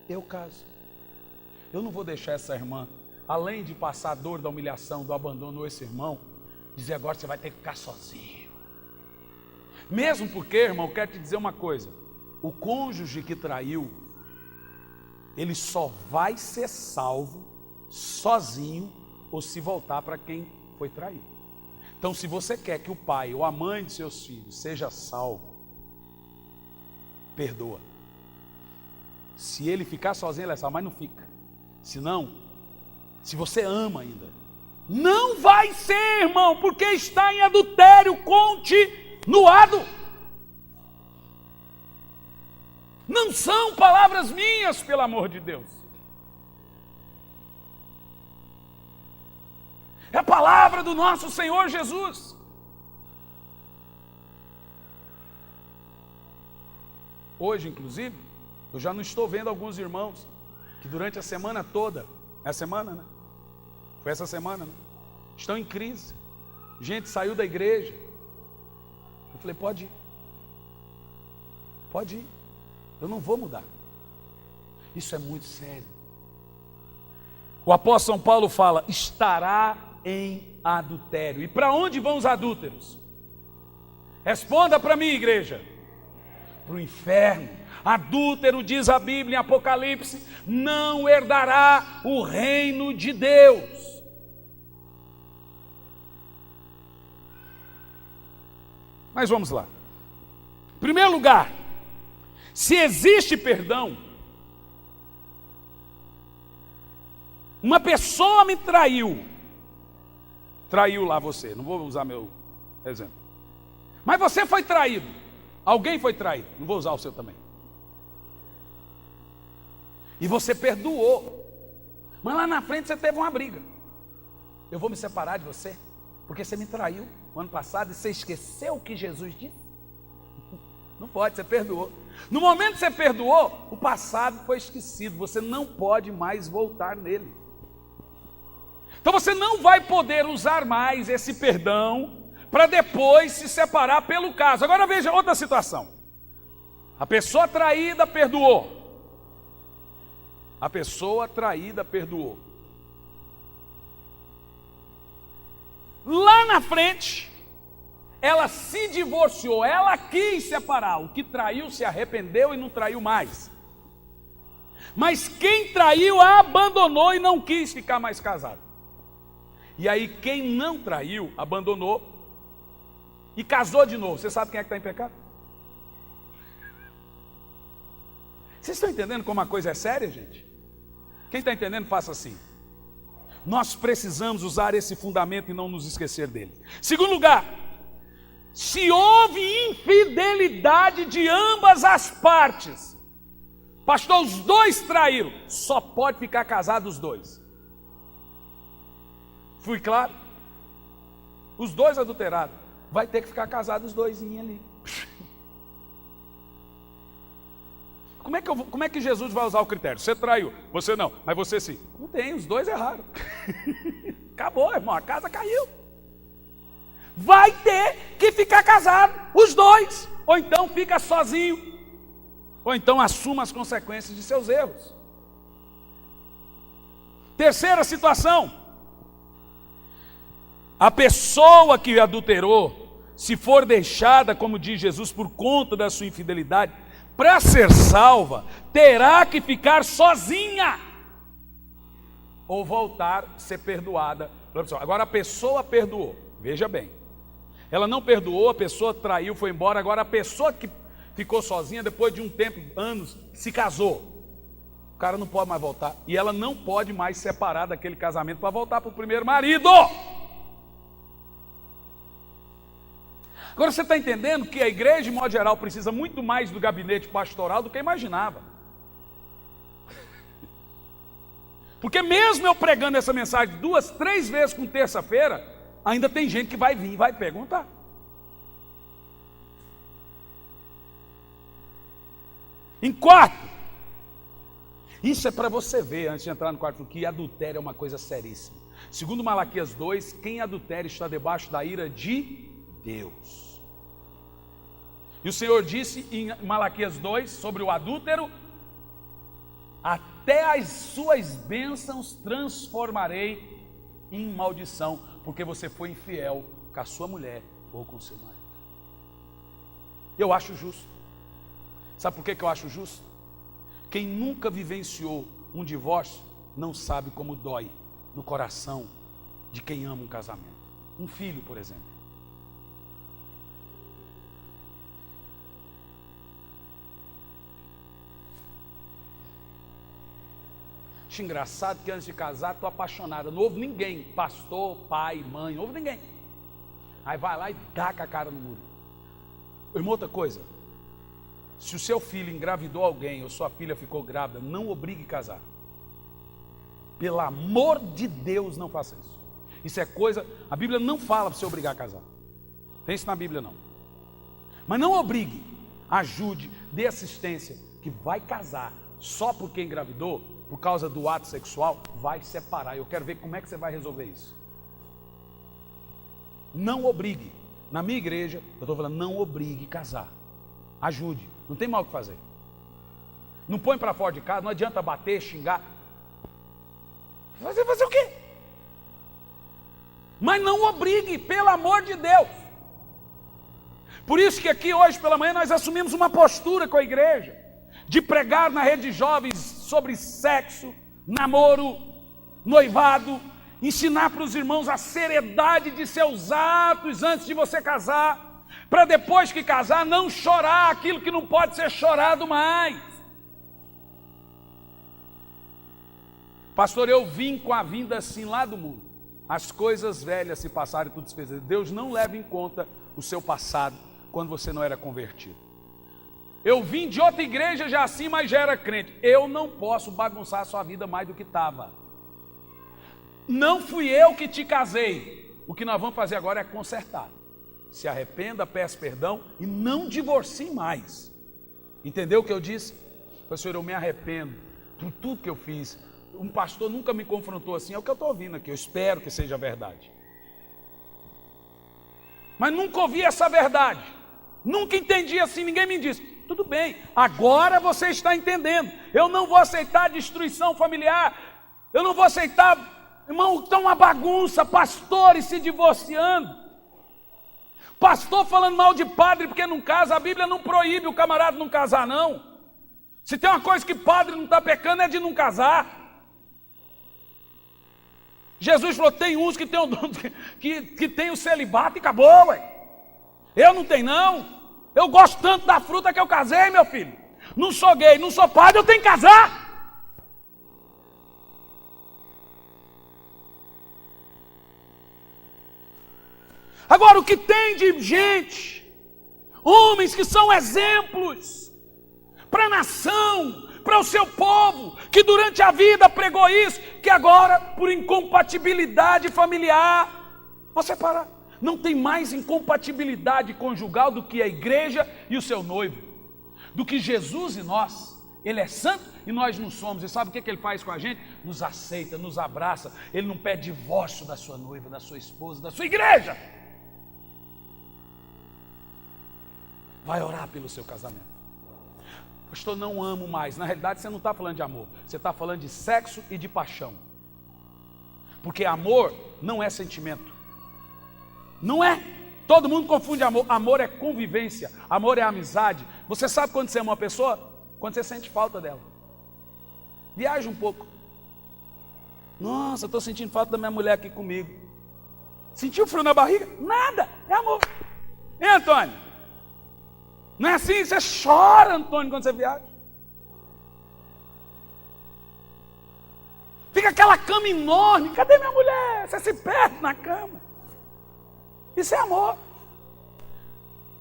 S1: Eu caso. Eu não vou deixar essa irmã, além de passar a dor da humilhação, do abandono, esse irmão, dizer agora você vai ter que ficar sozinho. Mesmo porque, irmão, eu quero te dizer uma coisa. O cônjuge que traiu, ele só vai ser salvo sozinho ou se voltar para quem foi traído. Então, se você quer que o pai ou a mãe de seus filhos seja salvo, perdoa. Se ele ficar sozinho, ele é salvo, mas não fica. Senão, se você ama ainda, não vai ser, irmão, porque está em adultério continuado. Não são palavras minhas, pelo amor de Deus. É a palavra do nosso Senhor Jesus. Hoje, inclusive, eu já não estou vendo alguns irmãos que durante a semana toda, é a semana, né? Foi essa semana, né? Estão em crise. Gente saiu da igreja. Eu falei, pode ir. Pode ir. Eu não vou mudar. Isso é muito sério. O apóstolo São Paulo fala, estará em adultério. E para onde vão os adúlteros? Responda para mim, igreja. Para o inferno. Adúltero, diz a Bíblia em Apocalipse, não herdará o reino de Deus. Mas vamos lá. Em primeiro lugar, se existe perdão, uma pessoa me traiu lá você, não vou usar meu exemplo, mas você foi traído, alguém foi traído, não vou usar o seu também, e você perdoou, mas lá na frente você teve uma briga, eu vou me separar de você, porque você me traiu no ano passado e você esqueceu o que Jesus disse? Não pode, você perdoou. No momento que você perdoou, o passado foi esquecido, você não pode mais voltar nele. Então você não vai poder usar mais esse perdão para depois se separar pelo caso. Agora veja outra situação. A pessoa traída perdoou. A pessoa traída perdoou. Lá na frente, ela se divorciou, ela quis separar. O que traiu se arrependeu e não traiu mais. Mas quem traiu a abandonou e não quis ficar mais casado. E aí quem não traiu, abandonou e casou de novo. Você sabe quem é que está em pecado? Vocês estão entendendo como a coisa é séria, gente? Quem está entendendo, faça assim. Nós precisamos usar esse fundamento e não nos esquecer dele. Segundo lugar, se houve infidelidade de ambas as partes, pastor, os dois traíram, só pode ficar casado os dois. Fui claro? Os dois adulterados, vai ter que ficar casado os dois ali. Como é que Jesus vai usar o critério? Você traiu, você não, mas você sim. Não tem, os dois erraram. Acabou, irmão, a casa caiu. Vai ter que ficar casado, os dois. Ou então fica sozinho. Ou então assuma as consequências de seus erros. Terceira situação. A pessoa que adulterou, se for deixada, como diz Jesus, por conta da sua infidelidade, para ser salva, terá que ficar sozinha. Ou voltar a ser perdoada. Agora a pessoa perdoou, veja bem. Ela não perdoou, a pessoa traiu, foi embora. Agora a pessoa que ficou sozinha, depois de um tempo, anos, se casou. cara não pode mais voltar. E ela não pode mais separar daquele casamento para voltar para o primeiro marido. Agora você está entendendo que a igreja, de modo geral, precisa muito mais do gabinete pastoral do que imaginava. Porque mesmo eu pregando essa mensagem 2, 3 vezes com terça-feira, ainda tem gente que vai vir e vai perguntar. Em quarto, isso é para você ver, antes de entrar no quarto, que adultério é uma coisa seríssima. Segundo Malaquias 2, quem adultera está debaixo da ira de Deus. E o Senhor disse em Malaquias 2 sobre o adúltero: até as suas bênçãos transformarei em maldição, porque você foi infiel com a sua mulher ou com o seu marido. Eu acho justo. Sabe por que eu acho justo? Quem nunca vivenciou um divórcio não sabe como dói no coração de quem ama um casamento. Um filho, por exemplo. Acho engraçado que antes de casar estou apaixonada. Não houve ninguém, pastor, pai, mãe, não houve ninguém. Aí vai lá e dá com a cara no muro. Irmão, outra coisa. Se o seu filho engravidou alguém ou sua filha ficou grávida, não obrigue a casar. Pelo amor de Deus, não faça isso. Isso é coisa, a Bíblia não fala para você obrigar a casar. Tem isso na Bíblia não. Mas não obrigue, ajude, dê assistência, que vai casar só porque engravidou, por causa do ato sexual, vai separar. Eu quero ver como é que você vai resolver isso. Não obrigue. Na minha igreja, eu estou falando, não obrigue a casar. Ajude, não tem mal o que fazer. Não põe para fora de casa, não adianta bater, xingar. Fazer o quê? Mas não obrigue, pelo amor de Deus. Por isso que aqui hoje pela manhã nós assumimos uma postura com a igreja, de pregar na rede de jovens sobre sexo, namoro, noivado, ensinar para os irmãos a seriedade de seus atos antes de você casar, para depois que casar não chorar aquilo que não pode ser chorado mais. Pastor, eu vim com a vinda assim lá do mundo. As coisas velhas se passaram e tudo se fez. Deus não leva em conta o seu passado quando você não era convertido. Eu vim de outra igreja já assim, mas já era crente. Eu não posso bagunçar a sua vida mais do que estava. Não fui eu que te casei. O que nós vamos fazer agora é consertar. Se arrependa, peça perdão e não divorcie mais. Entendeu o que eu disse? Senhor, eu me arrependo por tudo que eu fiz. Um pastor nunca me confrontou assim, é o que eu estou ouvindo aqui, eu espero que seja verdade. Mas nunca ouvi essa verdade, nunca entendi assim, ninguém me disse. Tudo bem, agora você está entendendo. Eu não vou aceitar destruição familiar, eu não vou aceitar, irmão, está uma bagunça, pastores se divorciando, pastor falando mal de padre porque não casa. A Bíblia não proíbe o camarada não casar não. Se tem uma coisa que padre não está pecando é de não casar. Jesus falou, tem uns que tem o dom, que tem o celibato e acabou, ué. Eu não tenho não. Eu gosto tanto da fruta que eu casei, meu filho. Não sou gay, não sou padre, eu tenho que casar. Agora, o que tem de gente, homens que são exemplos para a nação, para o seu povo, que durante a vida pregou isso, que agora, por incompatibilidade familiar, vou separar. Não tem mais incompatibilidade conjugal do que a igreja e o seu noivo, do que Jesus e nós. Ele é santo e nós não somos. E sabe o que ele faz com a gente? Nos aceita, nos abraça. Ele não pede divórcio da sua noiva, da sua esposa, da sua igreja. Vai orar pelo seu casamento. Pastor, não amo mais. Na realidade você não está falando de amor, você está falando de sexo e de paixão. Porque amor não é sentimento. Não é. Todo mundo confunde amor. Amor é convivência, amor é amizade. Você sabe quando você ama uma pessoa? Quando você sente falta dela. Viaja um pouco. Nossa, estou sentindo falta da minha mulher aqui comigo. Sentiu frio na barriga? Nada, é amor. Hein, Antônio? Não é assim? Você chora, Antônio, quando você viaja. Fica aquela cama enorme. Cadê minha mulher? Você se perde na cama. Isso é amor.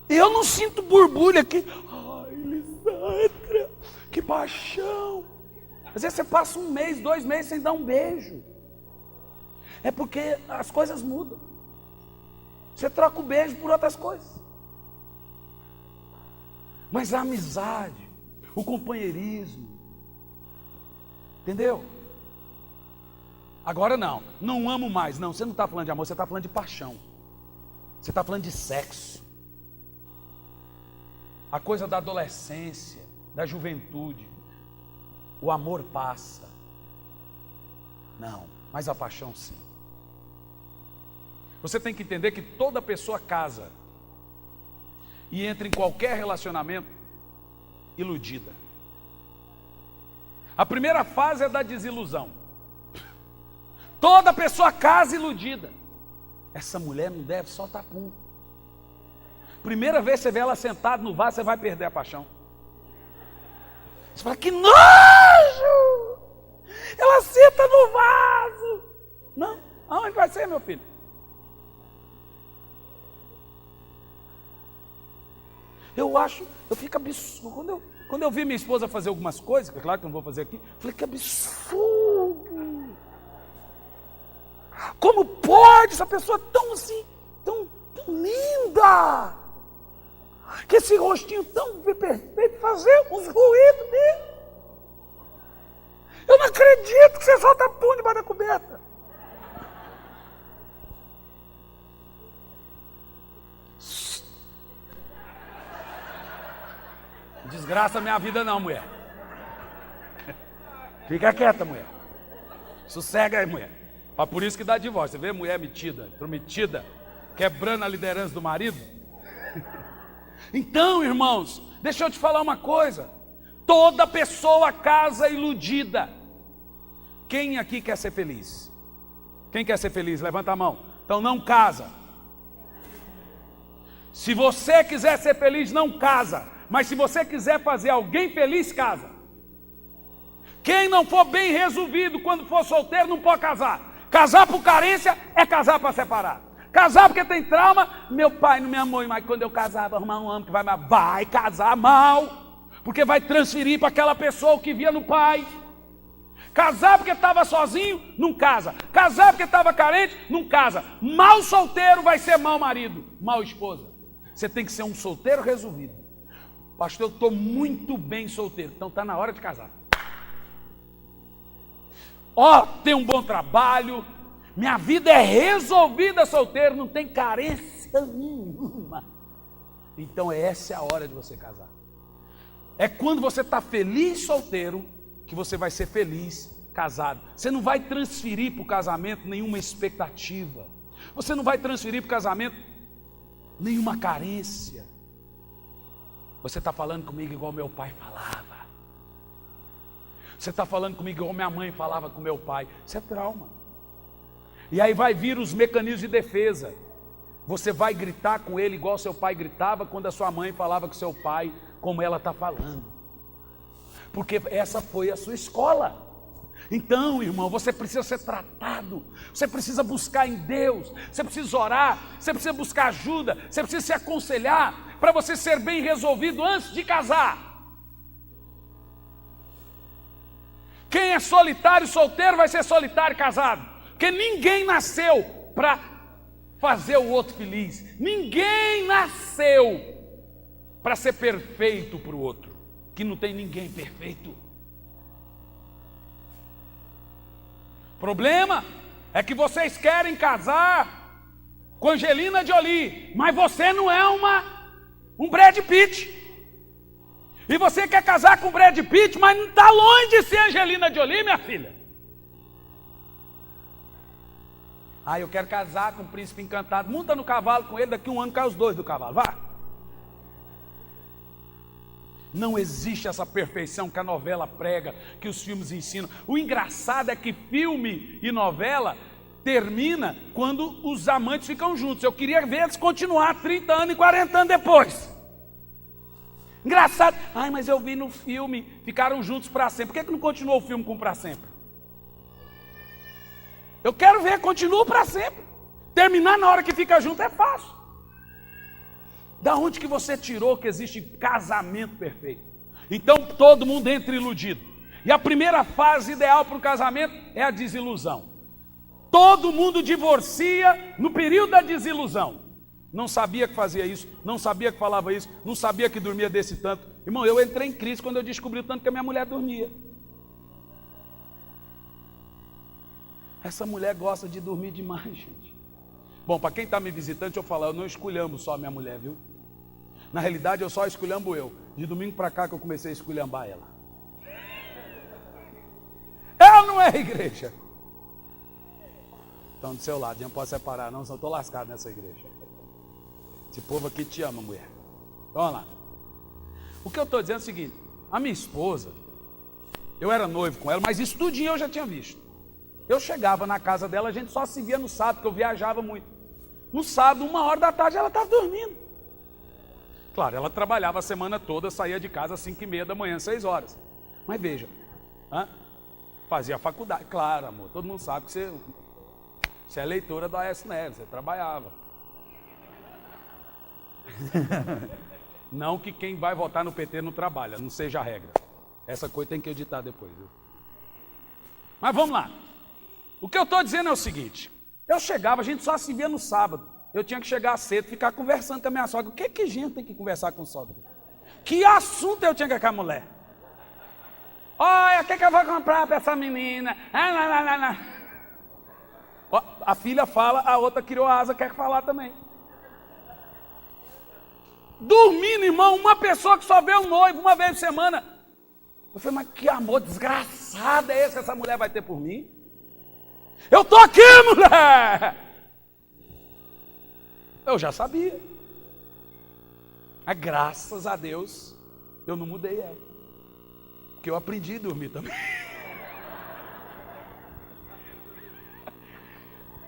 S1: E eu não sinto borbulha aqui. Ai, Lisandra, que paixão. Às vezes você passa 1 mês, 2 meses sem dar um beijo. É porque as coisas mudam. Você troca o beijo por outras coisas. Mas a amizade, o companheirismo, entendeu? Agora não amo mais. Não, você não está falando de amor, você está falando de paixão. Você está falando de sexo. A coisa da adolescência, da juventude. O amor passa. Não, mas a paixão sim. Você tem que entender que toda pessoa casa e entra em qualquer relacionamento iludida. A primeira fase é da desilusão. Toda pessoa casa iludida. Essa mulher não deve só tapum. Primeira vez que você vê ela sentada no vaso, você vai perder a paixão. Você fala, que nojo! Ela senta no vaso. Não, aonde vai ser, meu filho? Eu fico absurdo. Quando eu vi minha esposa fazer algumas coisas, que é claro que eu não vou fazer aqui, eu falei, que absurdo! Como pode essa pessoa tão assim, tão linda, que esse rostinho tão perfeito fazer os ruídos dele? Eu não acredito que você solta pum debaixo da coberta. Desgraça minha vida não, mulher. Fica quieta, mulher. Sossega aí, mulher. Mas por isso que dá divórcio. Você vê mulher metida, intrometida, quebrando a liderança do marido. Então, irmãos, deixa eu te falar uma coisa. Toda pessoa casa iludida. Quem aqui quer ser feliz? Quem quer ser feliz? Levanta a mão. Então não casa. Se você quiser ser feliz, não casa. Mas se você quiser fazer alguém feliz, casa. Quem não for bem resolvido quando for solteiro, não pode casar. Casar por carência é casar para separar. Casar porque tem trauma. Meu pai não me amou, mas quando eu casar, vou arrumar um homem que vai me amar. Vai casar mal, porque vai transferir para aquela pessoa o que via no pai. Casar porque estava sozinho, não casa. Casar porque estava carente, não casa. Mal solteiro vai ser mau marido, mal esposa. Você tem que ser um solteiro resolvido. Pastor, eu estou muito bem solteiro, então está na hora de casar. Tem um bom trabalho, minha vida é resolvida solteiro, não tem carência nenhuma. Então essa é a hora de você casar. É quando você está feliz solteiro, que você vai ser feliz casado. Você não vai transferir para o casamento nenhuma expectativa. Você não vai transferir para o casamento nenhuma carência. Você está falando comigo igual meu pai falava. Você está falando comigo igual minha mãe falava com meu pai. Isso é trauma. E aí vai vir os mecanismos de defesa. Você vai gritar com ele igual seu pai gritava quando a sua mãe falava com seu pai, como ela está falando. Porque essa foi a sua escola. Então, irmão, você precisa ser tratado. Você precisa buscar em Deus. Você precisa orar. Você precisa buscar ajuda. Você precisa se aconselhar para você ser bem resolvido antes de casar. Quem é solitário solteiro vai ser solitário casado. Porque ninguém nasceu para fazer o outro feliz. Ninguém nasceu para ser perfeito para o outro. Que não tem ninguém perfeito. O problema é que vocês querem casar com Angelina Jolie, mas você não é um Brad Pitt. E você quer casar com Brad Pitt, mas não está longe de ser Angelina Jolie, minha filha. Eu quero casar com o príncipe encantado. Monta no cavalo com ele, daqui a um ano cai os dois do cavalo, vá. Não existe essa perfeição que a novela prega, que os filmes ensinam. O engraçado é que filme e novela termina quando os amantes ficam juntos. Eu queria ver eles continuar 30 anos e 40 anos depois. Engraçado. Mas eu vi no filme, ficaram juntos para sempre. Por que não continuou o filme com para sempre? Eu quero ver, continuo para sempre. Terminar na hora que fica junto é fácil. Da onde que você tirou que existe casamento perfeito? Então todo mundo entra iludido. E a primeira fase ideal para o casamento é a desilusão. Todo mundo divorcia no período da desilusão. Não sabia que fazia isso, não sabia que falava isso, não sabia que dormia desse tanto. Irmão, eu entrei em crise quando eu descobri o tanto que a minha mulher dormia. Essa mulher gosta de dormir demais, gente. Bom, para quem está me visitando, deixa eu falar, eu não esculhambo só a minha mulher, viu? Na realidade, eu só esculhambo eu. De domingo para cá que eu comecei a esculhambar ela. Ela não é igreja. Então, do seu lado, eu não posso separar, não, senão eu estou lascado nessa igreja. Esse povo aqui te ama, mulher. Vamos lá. O que eu estou dizendo é o seguinte: a minha esposa, eu era noivo com ela, mas isso tudinho eu já tinha visto. Eu chegava na casa dela, a gente só se via no sábado, porque eu viajava muito. No sábado, 1h ela estava dormindo. Claro, ela trabalhava a semana toda, saía de casa às 5h30 da manhã, 6 horas. Mas veja, fazia faculdade. Claro, amor, todo mundo sabe que você é leitora da ASNER, você trabalhava. Não que quem vai votar no PT não trabalha, não seja a regra. Essa coisa tem que editar depois, viu? Mas vamos lá. O que eu estou dizendo é o seguinte: eu chegava, a gente só se via no sábado. Eu tinha que chegar cedo, ficar conversando com a minha sogra. O que que a gente tem que conversar com sogra? Que assunto eu tinha com a mulher? Olha, o que eu vou comprar para essa menina? A filha fala, a outra criou asa, quer falar também. Dormindo, irmão, uma pessoa que só vê o noivo uma vez por semana. Eu falei, mas que amor desgraçado é esse que essa mulher vai ter por mim? Eu tô aqui, mulher! Eu já sabia. Mas graças a Deus, eu não mudei ela. Porque eu aprendi a dormir também.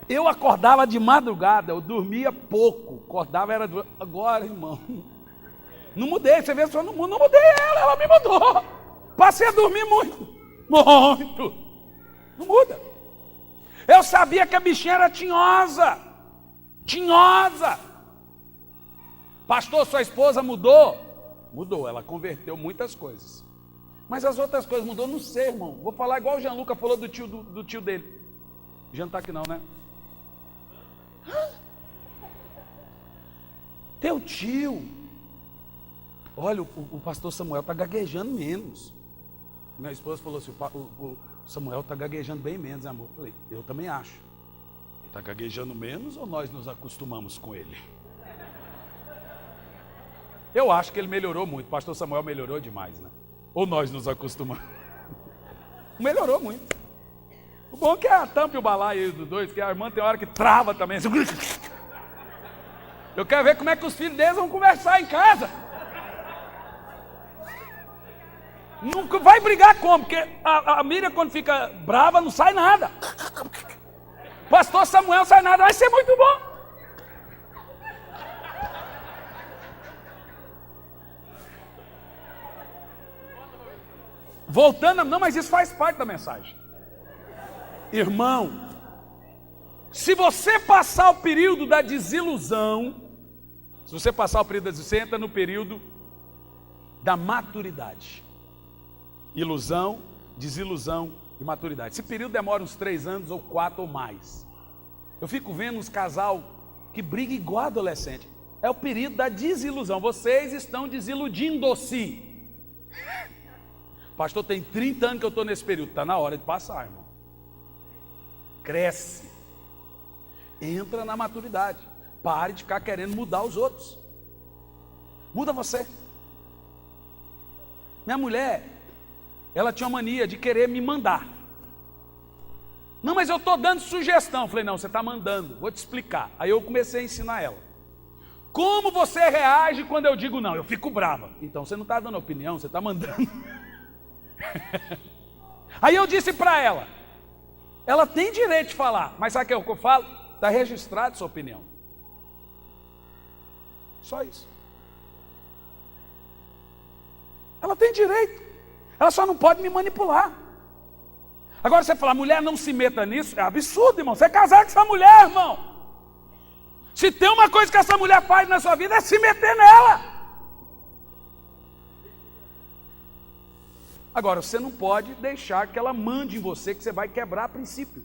S1: Eu acordava de madrugada, eu dormia pouco. Acordava era... Agora, irmão, não mudei. Você vê, não mudei ela me mudou. Passei a dormir muito. Muito. Não muda. Eu sabia que a bichinha era tinhosa. Tinhosa. Pastor, sua esposa mudou? Mudou, ela converteu muitas coisas. Mas as outras coisas mudou, não sei, irmão. Vou falar igual o Gianluca falou do tio dele. O Jean tá aqui não, né? Teu tio. Olha, o pastor Samuel está gaguejando menos. Minha esposa falou assim, o Samuel está gaguejando bem menos, amor. Eu falei, eu também acho. Ele está gaguejando menos ou nós nos acostumamos com ele? Eu acho que ele melhorou muito. O pastor Samuel melhorou demais, né? Ou nós nos acostumamos? Melhorou muito. O bom é que a tampa e o balaio dos dois, que a irmã tem hora que trava também. Eu quero ver como é que os filhos deles vão conversar em casa. Nunca vai brigar como? Porque a Miriam, quando fica brava, não sai nada. Pastor Samuel não sai nada, vai ser muito bom. Voltando, não, mas isso faz parte da mensagem. Irmão, se você passar o período da desilusão, você entra no período da maturidade. Ilusão, desilusão e maturidade. Esse período demora uns 3 anos ou 4 ou mais. Eu fico vendo uns casal que briga igual adolescente. É o período da desilusão. Vocês estão desiludindo-se. Pastor, tem 30 anos que eu estou nesse período. Está na hora de passar, irmão. Cresce. Entra na maturidade. Pare de ficar querendo mudar os outros. Muda você. Minha mulher, ela tinha uma mania de querer me mandar. Não, mas eu estou dando sugestão. Eu falei, não, você está mandando, vou te explicar. Aí eu comecei a ensinar ela. Como você reage quando eu digo não? Eu fico brava. Então você não está dando opinião, você está mandando. Aí eu disse para ela tem direito de falar, mas sabe o que eu falo? Está registrado sua opinião. Só isso. Ela tem direito. Ela só não pode me manipular. Agora você fala, mulher não se meta nisso, é absurdo, irmão. Você é casado com essa mulher, irmão. Se tem uma coisa que essa mulher faz na sua vida, é se meter nela. Agora, você não pode deixar que ela mande em você, que você vai quebrar princípio.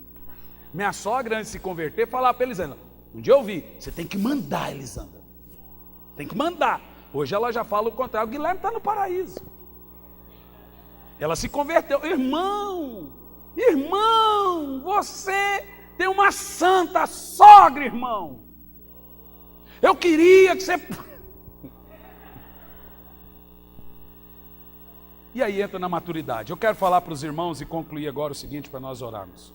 S1: Minha sogra, antes de se converter, falava para Elisandra, um dia eu ouvi, você tem que mandar, Elisandra. Tem que mandar. Hoje ela já fala o contrário, o Guilherme está no paraíso. Ela se converteu. Irmão, você tem uma santa sogra, irmão. Eu queria que você... E aí entra na maturidade. Eu quero falar para os irmãos e concluir agora o seguinte para nós orarmos.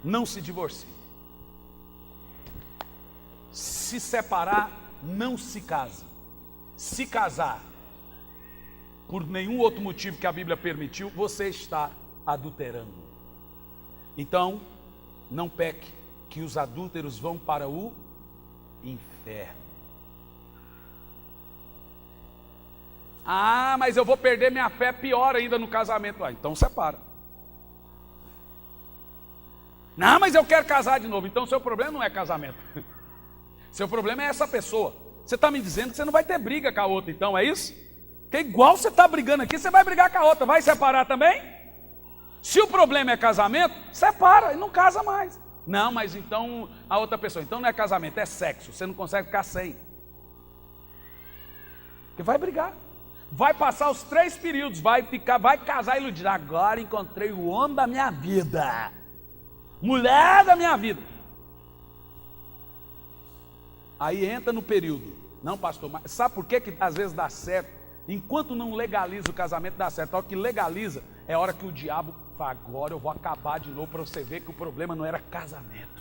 S1: Não se divorcie. Se separar, não se casa. Se casar, por nenhum outro motivo que a Bíblia permitiu, você está adulterando. Então, não peque, que os adúlteros vão para o inferno. Ah, mas eu vou perder minha fé, pior ainda no casamento. Ah, então separa. Não, mas eu quero casar de novo. Então seu problema não é casamento. Seu problema é essa pessoa. Você está me dizendo que você não vai ter briga com a outra, então é isso? Porque igual você está brigando aqui, você vai brigar com a outra. Vai separar também? Se o problema é casamento, separa e não casa mais. Não, mas então a outra pessoa, então não é casamento, é sexo. Você não consegue ficar sem. Porque vai brigar. Vai passar os 3 períodos, vai casar iludido. Agora encontrei o homem da minha vida, mulher da minha vida. Aí entra no período. Não, pastor, mas sabe por que às vezes dá certo? Enquanto não legaliza o casamento, dá certo. A hora que legaliza, é a hora que o diabo fala, agora eu vou acabar de novo para você ver que o problema não era casamento.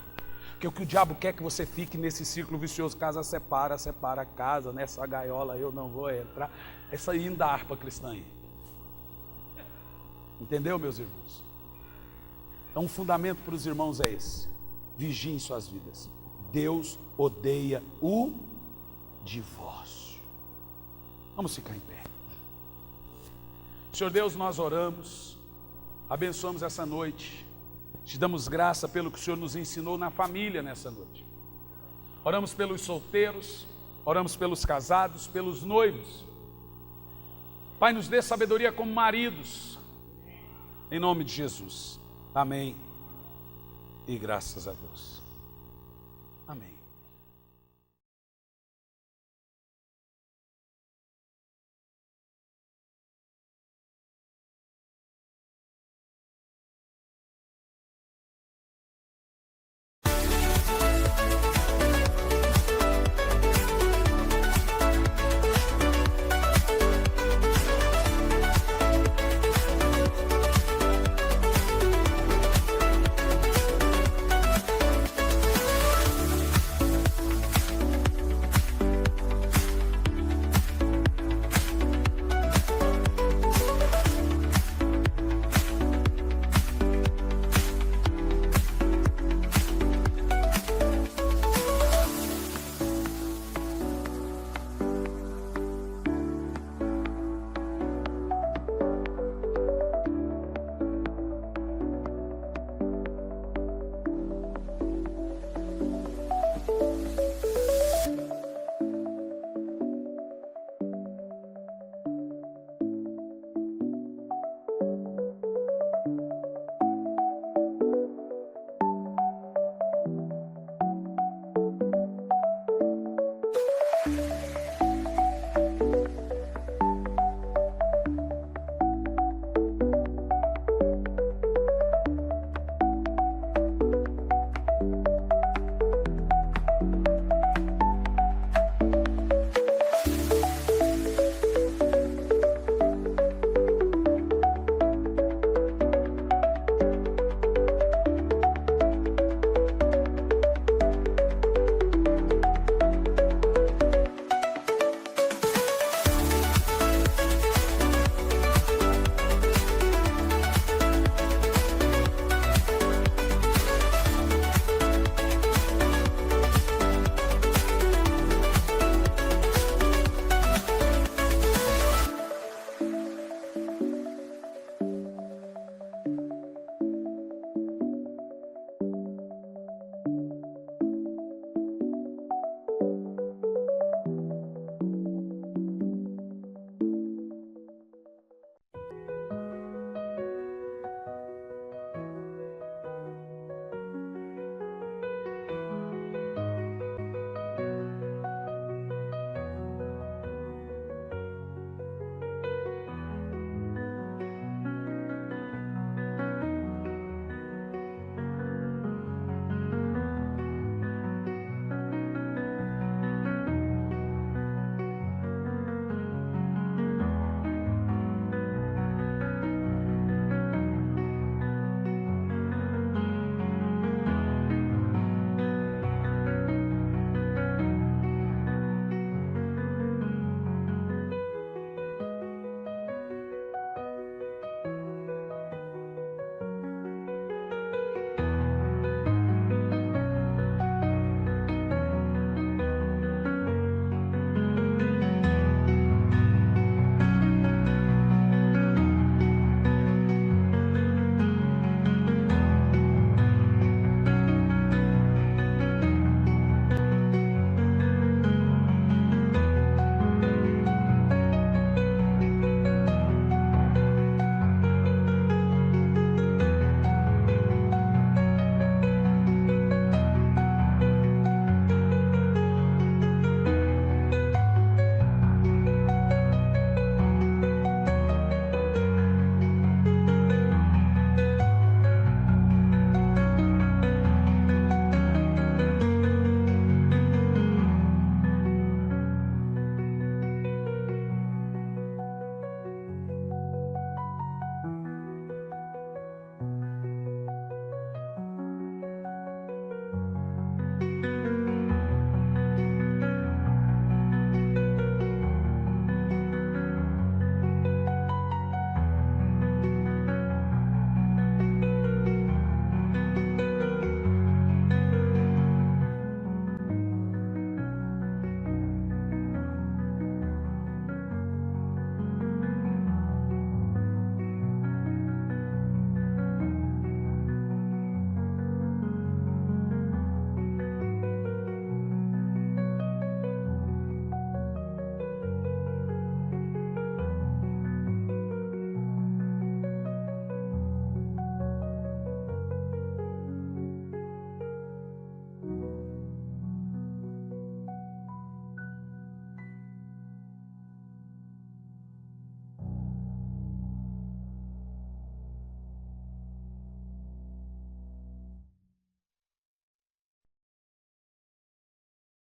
S1: Porque o que o diabo quer é que você fique nesse círculo vicioso, casa separa, casa, nessa gaiola eu não vou entrar. Essa aí da harpa cristã aí. Entendeu, meus irmãos? Então um fundamento para os irmãos é esse. Vigiem suas vidas. Deus odeia o divórcio. Vamos ficar em pé. Senhor Deus, nós oramos, abençoamos essa noite. Te damos graça pelo que o Senhor nos ensinou na família nessa noite. Oramos pelos solteiros, oramos pelos casados, pelos noivos. Pai, nos dê sabedoria como maridos, em nome de Jesus. Amém. E graças a Deus. Amém.